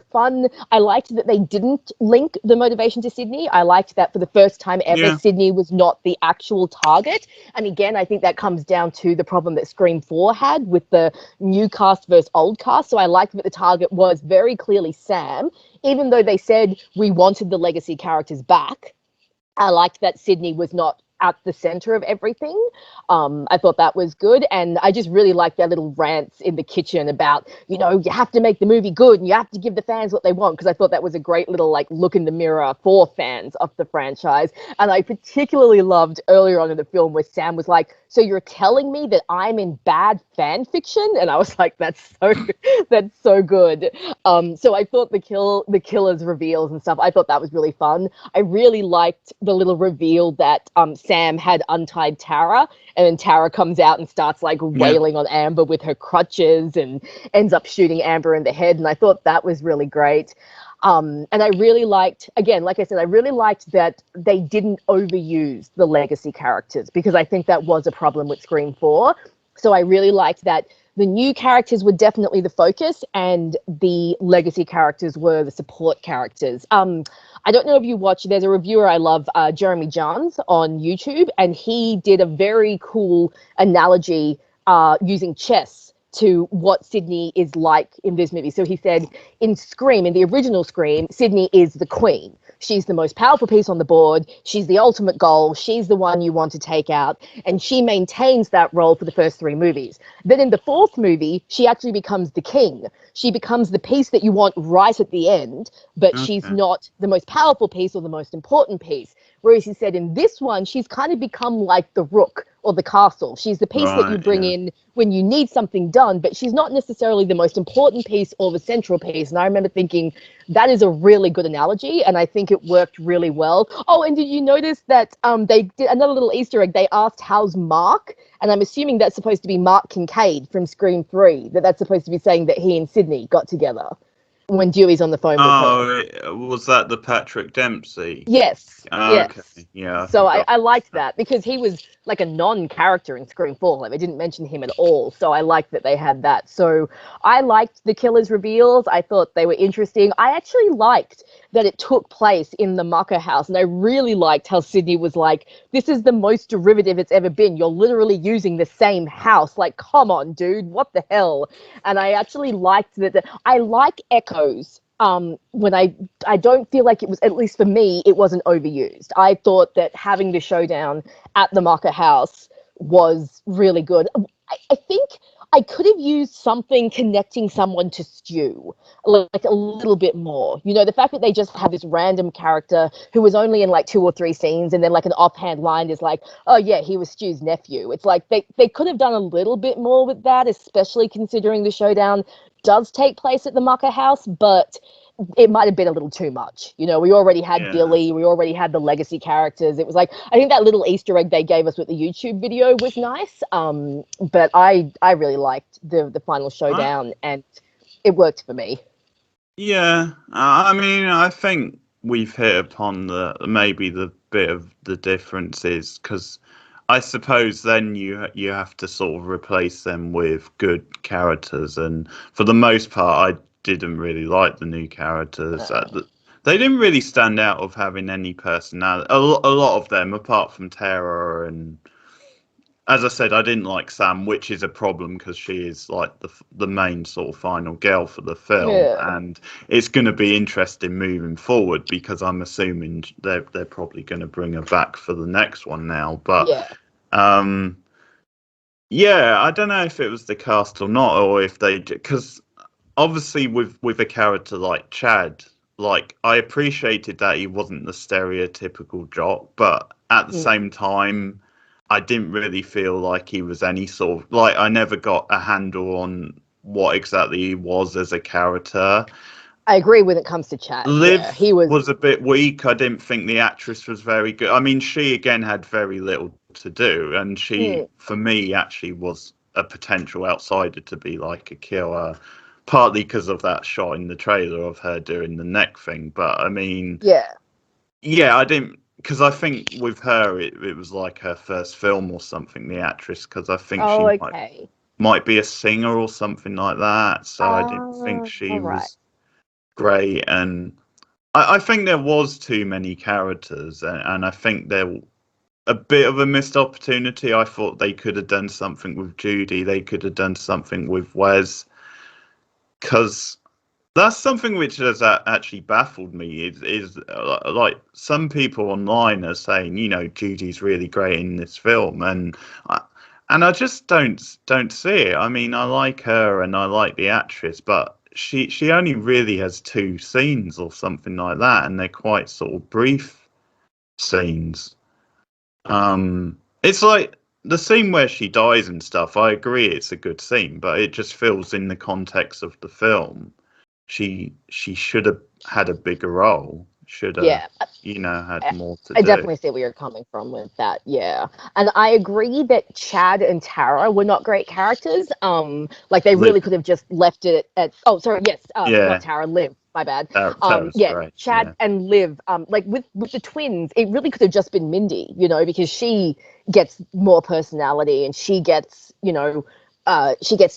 I liked that they didn't link the motivation to Sydney. I liked that for the first time ever, Yeah. Sydney was not the actual target. And again, I think that comes down to the problem that Scream 4 had with the new cast versus old cast. So I liked that the target was very clearly Sam, even though they said we wanted the legacy characters back. I liked that Sydney was not at the center of everything. I thought that was good. And I just really liked their little rants in the kitchen about, you have to make the movie good and you have to give the fans what they want. Because I thought that was a great little look in the mirror for fans of the franchise. And I particularly loved earlier on in the film where Sam was like, so you're telling me that I'm in bad fan fiction? And I was like, that's so good. So I thought the killer's reveals and stuff, I thought that was really fun. I really liked the little reveal that Sam had untied Tara, and then Tara comes out and starts wailing on Amber with her crutches and ends up shooting Amber in the head. And I thought that was really great. And I really liked, again, like I said, I really liked that they didn't overuse the legacy characters, because I think that was a problem with Scream 4. So I really liked that the new characters were definitely the focus and the legacy characters were the support characters. I don't know if you watch, there's a reviewer I love, Jeremy Johns on YouTube, and he did a very cool analogy using chess to what Sydney is like in this movie. So he said in the original Scream, Sydney is the queen. She's the most powerful piece on the board. She's the ultimate goal. She's the one you want to take out. And she maintains that role for the first 3 movies. Then in the 4th movie, she actually becomes the king. She becomes the piece that you want right at the end, but she's not the most powerful piece or the most important piece. Whereas he said in this one, she's kind of become like the rook or the castle. She's the piece that you bring in when you need something done, but she's not necessarily the most important piece or the central piece. And I remember thinking that is a really good analogy, and I think it worked really well. Oh, and did you notice that they did another little Easter egg? They asked, how's Mark? And I'm assuming that's supposed to be Mark Kincaid from Scream 3, that's supposed to be saying that he and Sydney got together when Dewey's on the phone with her. Oh, was that the Patrick Dempsey? Yes. Okay. Yes. Yeah. So I liked that because he was like a non-character in Scream 4. They didn't mention him at all. So I liked that they had that. So I liked the killer's reveals. I thought they were interesting. I actually liked that it took place in the Mucker house. And I really liked how Sydney was like, this is the most derivative it's ever been. You're literally using the same house. Like, come on, dude, what the hell? And I actually liked that. I like echoes. When I don't feel like it was, at least for me, it wasn't overused. I thought that having the showdown at the Mucker house was really good. I think I could have used something connecting someone to Stu, like a little bit more. The fact that they just have this random character who was only in 2 or 3 scenes, and then an offhand line is like, oh yeah, he was Stu's nephew. It's like they could have done a little bit more with that, especially considering the showdown does take place at the Mucker house, but it might have been a little too much. We already had Billy, we already had the legacy characters. It was I think that little Easter egg they gave us with the YouTube video was nice. But I really liked the final showdown, and it worked for me. Yeah, I mean, I think we've hit upon maybe the bit of the differences, because I suppose then you have to sort of replace them with good characters, and for the most part, I didn't really like the new characters. They didn't really stand out of having any personality. A lot of them, apart from Tara, and as I said, I didn't like Sam, which is a problem because she is the main sort of final girl for the film, and it's going to be interesting moving forward because I'm assuming they're probably going to bring her back for the next one now. But I don't know if it was the cast or not, or if because obviously with a character like Chad, I appreciated that he wasn't the stereotypical jock, but at the same time, I didn't really feel like he was any sort of I never got a handle on what exactly he was as a character. I agree when it comes to Chad. Liv he was a bit weak. I didn't think the actress was very good. I mean, she again had very little to do, and she, for me, actually was a potential outsider to be a killer. partly because of that shot in the trailer of her doing the neck thing. But I mean, Yeah. I didn't, because I think with her it was like her first film or something. The actress, because I think Oh, she okay. might be a singer or something like that. So I didn't think she All right. was great, and I think there was too many characters, and I think there a bit of a missed opportunity. I thought they could have done something with Judy. They could have done something with Wes, because that's something which has actually baffled me. Is like some people online are saying, Judy's really great in this film, and I just don't see it. I mean, I like her and I like the actress, but she only really has two scenes or something like that, and they're quite sort of brief scenes. It's like the scene where she dies and stuff. I agree, it's a good scene, but it just feels in the context of the film. She should have had a bigger role. Should have, Yeah. had more to I do. definitely see where you're coming from with that. Yeah. And I agree that Chad and Tara were not great characters. Like they Liv, really could have just left it at, oh, sorry, yes, not yeah, Tara, Liv, my bad. that was Yeah, great. Chad Yeah, and Liv, like with the twins, it really could have just been Mindy, because she gets more personality and she gets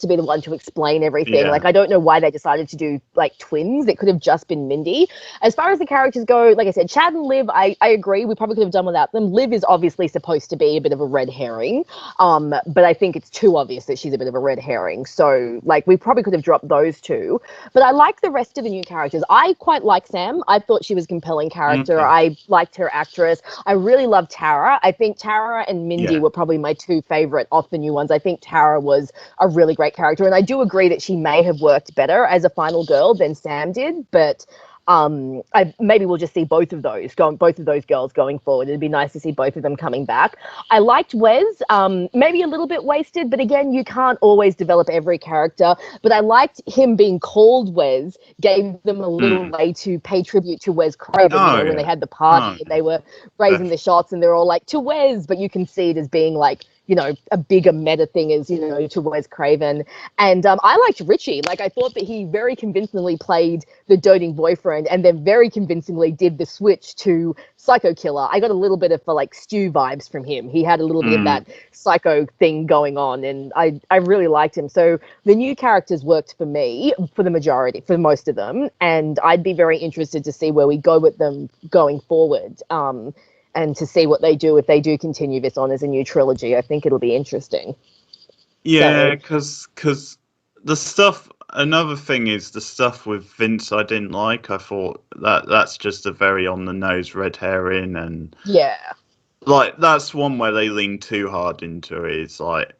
to be the one to explain everything. yeah. Like, I don't know why they decided to do like twins. It could have just been Mindy. As far as the characters go, like I said, Chad and Liv, I agree. We probably could have done without them. Liv is obviously supposed to be a bit of a red herring, but I think it's too obvious that she's a bit of a red herring. So, like, we probably could have dropped those two. But I like the rest of the new characters. I quite like Sam. I thought she was a compelling character. Okay. I liked her actress. I really love Tara. I think Tara and Mindy Yeah. were probably my two favorite of the new ones. I think Tara was a really great character, and I do agree that she may have worked better as a final girl than Sam did, but maybe we'll just see both of those girls going forward. It'd be nice to see both of them coming back. I liked Wes, maybe a little bit wasted, but again, you can't always develop every character. But I liked him being called Wes, gave them a little Mm. way to pay tribute to Wes Craven, Oh when they yeah. had the party Oh and yeah. they were raising the shots and they're all like, to Wes, but you can see it as being like, a bigger meta thing as, to Wes Craven. And I liked Richie. Like, I thought that he very convincingly played the doting boyfriend and then very convincingly did the switch to psycho killer. I got a little bit of like Stu vibes from him. He had a little bit of Mm. that psycho thing going on, and I really liked him. So the new characters worked for me for most of them, and I'd be very interested to see where we go with them going forward. And to see what they do if they do continue this on as a new trilogy. I think it'll be interesting. Yeah, So because the stuff. Another thing is the stuff with Vince. I didn't like. I thought that's just a very on the nose red herring, and yeah, like that's one where they lean too hard into it. It's like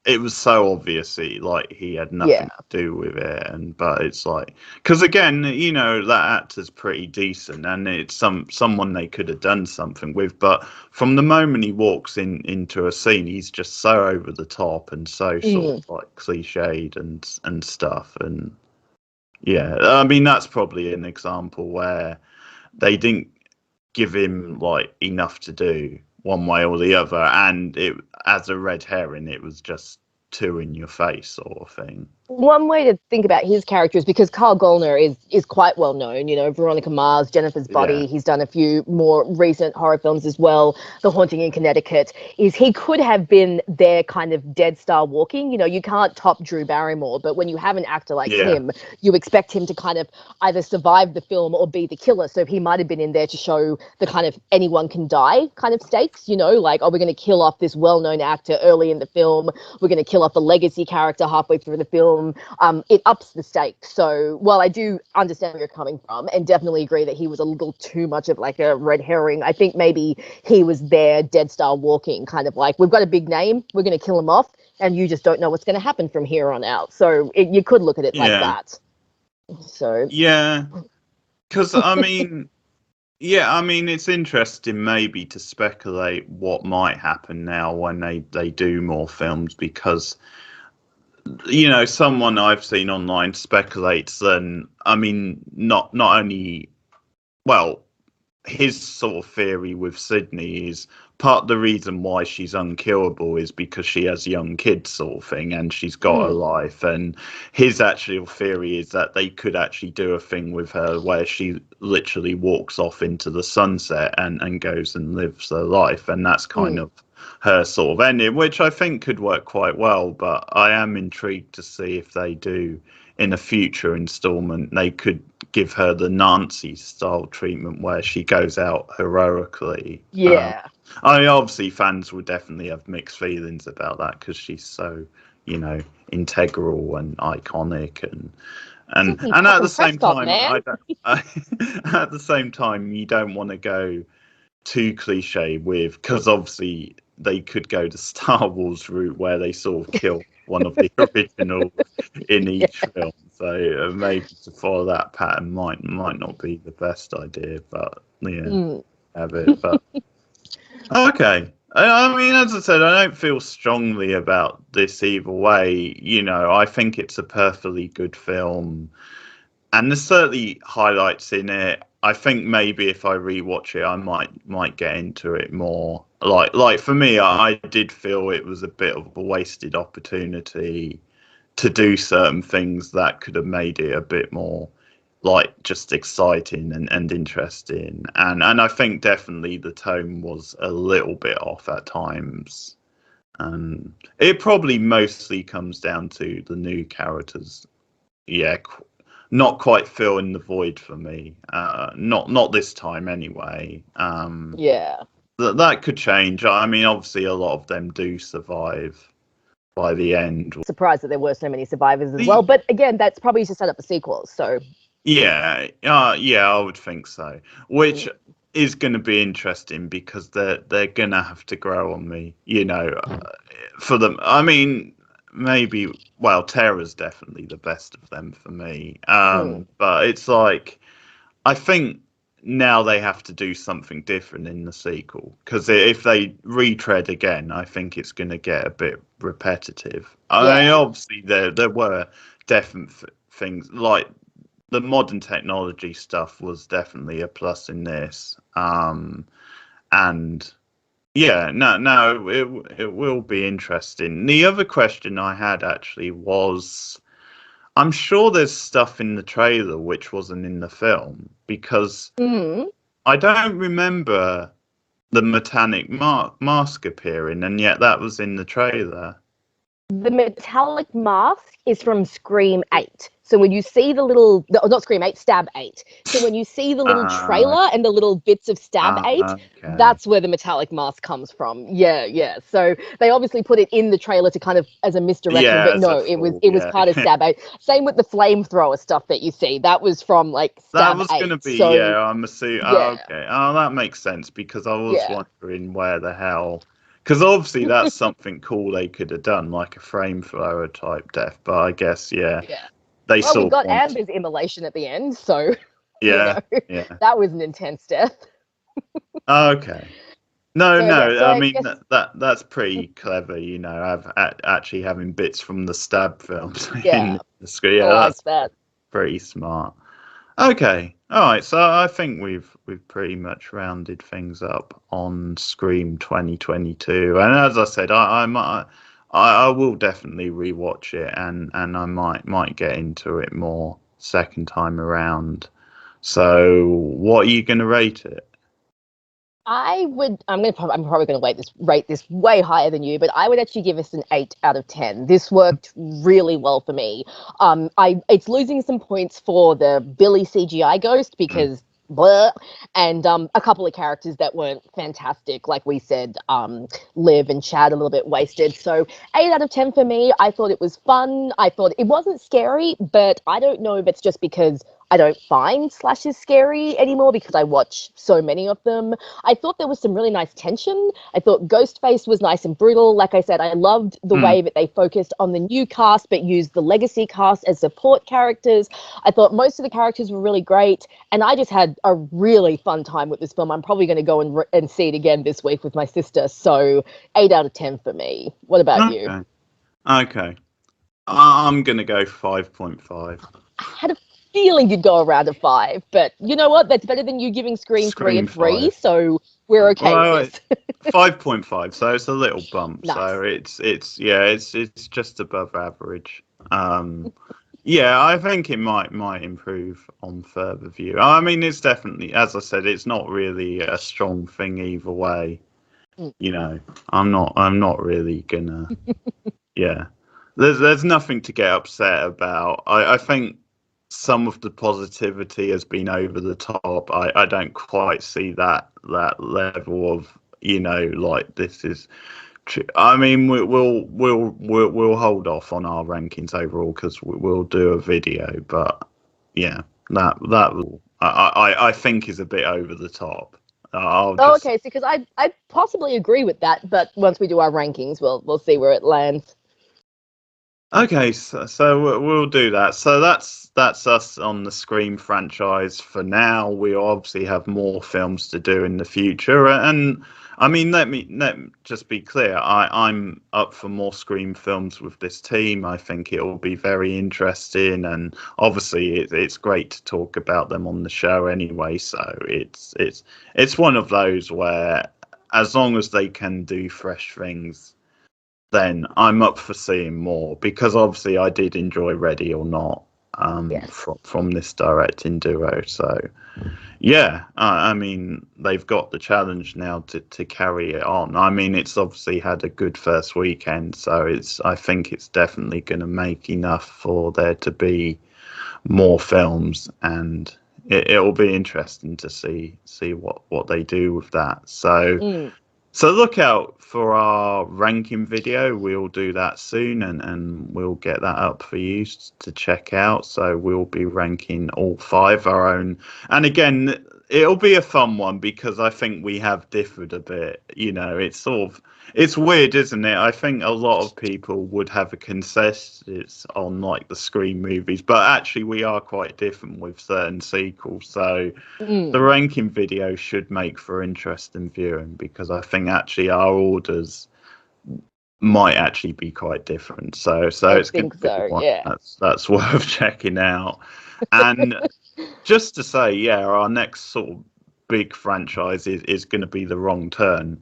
it was so obviously like he had yeah, nothing to do with it, and but it's like because again, that actor's pretty decent, and it's someone they could have done something with, but from the moment he walks into a scene, he's just so over the top and so sort of like cliched and stuff, and yeah, I mean that's probably an example where they didn't give him like enough to do one way or the other, and it as a red herring, it was just too in your face sort of thing. one way to think about his character is because Carl Gollner is quite well known. Veronica Mars, Jennifer's Yeah, Body. He's done a few more recent horror films as well. The Haunting in Connecticut. Is he could have been their kind of dead star walking. You can't top Drew Barrymore, but when you have an actor like yeah, him, you expect him to kind of either survive the film or be the killer. So he might have been in there to show the kind of anyone can die kind of stakes. Like, oh, we're going to kill off this well-known actor early in the film. We're going to kill off a legacy character halfway through the film. It ups the stakes. So while I do understand where you're coming from and definitely agree that he was a little too much of like a red herring, I think maybe he was there dead star walking, kind of like, we've got a big name, we're going to kill him off, and you just don't know what's going to happen from here on out. So you could look at it like yeah, that. So yeah. Because I mean, it's interesting maybe to speculate what might happen now when they do more films, because someone I've seen online speculates, and I mean, not only, well, his sort of theory with Sydney is part of the reason why she's unkillable is because she has young kids sort of thing, and she's got a life. And his actual theory is that they could actually do a thing with her where she literally walks off into the sunset and goes and lives her life, and that's kind of her sort of ending, which I think could work quite well. But I am intrigued to see if they do in a future installment, they could give her the Nancy style treatment where she goes out heroically. Yeah. I mean, obviously fans will definitely have mixed feelings about that because she's so, integral and iconic, and at the same time, at the same time, you don't want to go too cliche because obviously they could go the Star Wars route where they sort of kill one of the originals in each film. So maybe to follow that pattern might not be the best idea, but have it. But okay. I mean, as I said, I don't feel strongly about this either way. I think it's a perfectly good film, and there's certainly highlights in it. I think maybe if I rewatch it, I might get into it more. Like for me, I did feel it was a bit of a wasted opportunity to do certain things that could have made it a bit more just exciting and interesting. And I think definitely the tone was a little bit off at times. And it probably mostly comes down to the new characters. Yeah, not quite filling the void for me. Not this time anyway. That could change. I mean, obviously a lot of them do survive by the end. Surprised that there were so many survivors as well, but again, that's probably to set up the sequels. So yeah, I would think so. Which is going to be interesting because they're gonna have to grow on me, for them. I mean, maybe Tara's definitely the best of them for me. But it's like I think now they have to do something different in the sequel because if they retread again, I think it's going to get a bit repetitive. I mean, obviously there were definite things like the modern technology stuff was definitely a plus in this, and it will be interesting. The other question I had actually was, I'm sure there's stuff in the trailer which wasn't in the film because I don't remember the metallic mask appearing, and yet that was in the trailer. The metallic mask is from Scream 8. So when you see the little, not Scream 8, Stab 8. So when you see the little trailer and the little bits of Stab 8, that's where the metallic mask comes from. Yeah. So they obviously put it in the trailer to kind of as a misdirection, but no, it was part of Stab 8. Same with the flamethrower stuff that you see. That was from like Stab 8. That was going to be, I'm assuming. Okay. Oh, that makes sense because I was wondering where the hell. Because obviously that's something cool they could have done, like a flamethrower type death. But I guess, they we got Amber's immolation at the end, so that was an intense death. Okay. No. I mean that's pretty clever, actually having bits from the Stab films in the screen. Yeah, that's pretty smart. Okay, all right. So I think we've pretty much rounded things up on Scream 2022, and as I said, I will definitely rewatch it, and I might get into it more second time around. So, what are you going to rate it? I'm probably going to rate this way higher than you, but I would actually give this an 8 out of 10. This worked really well for me. It's losing some points for the Billy CGI ghost because blah, and a couple of characters that weren't fantastic, like we said, Liv and Chad a little bit wasted. So 8 out of 10 for me. I thought it was fun. I thought it wasn't scary, but I don't know if it's just because I don't find slashers scary anymore because I watch so many of them. I thought there was some really nice tension. I thought Ghostface was nice and brutal. Like I said, I loved the way that they focused on the new cast but used the legacy cast as support characters. I thought most of the characters were really great, and I just had a really fun time with this film. I'm probably going to go and see it again this week with my sister. So 8 out of 10 for me. What about you? Okay. I'm going to go 5.5. I had a feeling you'd go around a 5, but you know what? That's better than you giving Scream 3 a Scream 3, 5. so we're okay Well, with this. 5.5, so it's a little bump. Nice. So it's just above average. Yeah, I think it might improve on further view. I mean, it's definitely, as I said, it's not really a strong thing either way. Mm. You know, I'm not really gonna. Yeah, there's nothing to get upset about. I think some of the positivity has been over the top. I don't quite see that level of, like, this is. I mean, we'll hold off on our rankings overall because we'll do a video. But yeah, I think is a bit over the top. I'll Oh, just okay, so because I possibly agree with that, but once we do our rankings, we'll see where it lands. Okay, so we'll do that. So that's us on the Scream franchise for now. We obviously have more films to do in the future, and I mean, let just be clear. I'm up for more Scream films with this team. I think it will be very interesting, and obviously it's great to talk about them on the show anyway. So it's one of those where, as long as they can do fresh things, then I'm up for seeing more, because obviously I did enjoy Ready or Not, Yes. from this directing duo. So yeah, I mean, they've got the challenge now to carry it on. I mean, it's obviously had a good first weekend, so I think it's definitely going to make enough for there to be more films, and it'll be interesting to see what they do with that. Mm. So look out for our ranking video. We'll do that soon, and we'll get that up for you to check out. So we'll be ranking all 5 our own. And again, it'll be a fun one because I think we have differed a bit. It's weird, isn't it? I think a lot of people would have a consensus on, like, the Scream movies, but actually we are quite different with certain sequels. So the Mm. ranking video should make for interesting viewing, because I think actually our orders might actually be quite different. So I it's going think to be so, one yeah. that's worth checking out. And just to say, yeah, our next sort of big franchise is going to be the Wrong Turn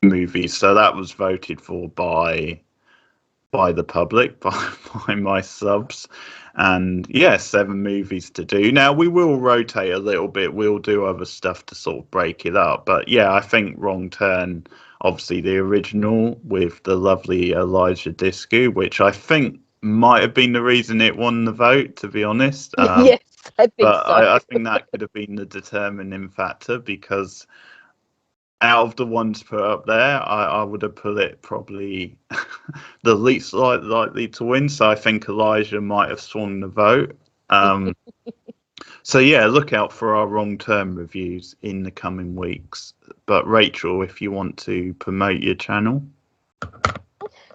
movies. So that was voted for by the public, by my subs. And yeah, 7 movies to do. Now we will rotate a little bit. We'll do other stuff to sort of break it up. But yeah, I think Wrong Turn, obviously the original with the lovely Elijah Discu, which I think might have been the reason it won the vote, to be honest. Yes, I think But so. I think that could have been the determining factor, because out of the ones put up there, I would have put it probably the least likely to win. So I think Elijah might have swung the vote. Um, so yeah, look out for our Wrong Term reviews in the coming weeks. But Rachel, if you want to promote your channel.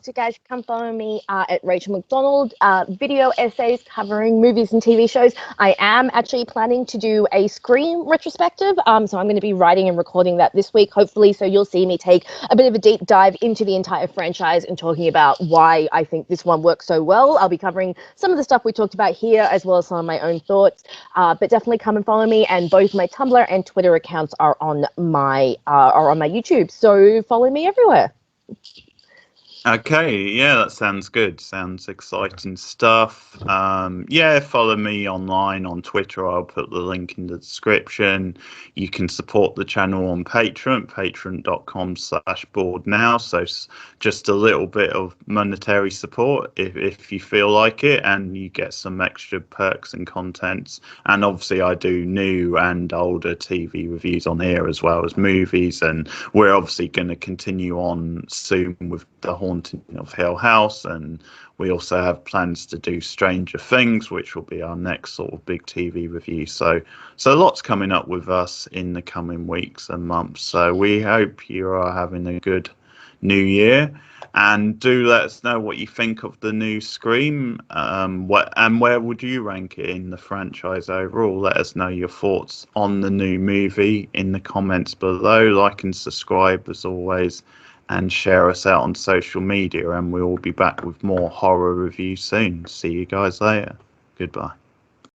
So guys, come follow me at Rachel MacDonald, video essays covering movies and TV shows. I am actually planning to do a Scream retrospective, so I'm going to be writing and recording that this week, hopefully, so you'll see me take a bit of a deep dive into the entire franchise and talking about why I think this one works so well. I'll be covering some of the stuff we talked about here, as well as some of my own thoughts, but definitely come and follow me, and both my Tumblr and Twitter accounts are on my YouTube, so follow me everywhere. Okay, yeah, that sounds good. Sounds exciting stuff. Yeah, follow me online on Twitter. I'll put the link in the description. You can support the channel on Patreon, patreon.com/borednow. So just a little bit of monetary support if you feel like it, and you get some extra perks and contents. And obviously I do new and older TV reviews on here, as well as movies, and we're obviously going to continue on soon with The Haunting of Hill House, and we also have plans to do Stranger Things, which will be our next sort of big TV review. So lots coming up with us in the coming weeks and months. So we hope you are having a good new year, and do let us know what you think of the new Scream. Where would you rank it in the franchise overall? Let us know your thoughts on the new movie in the comments below. Like and subscribe as always, and share us out on social media, and we will be back with more horror reviews soon. See you guys later. Goodbye.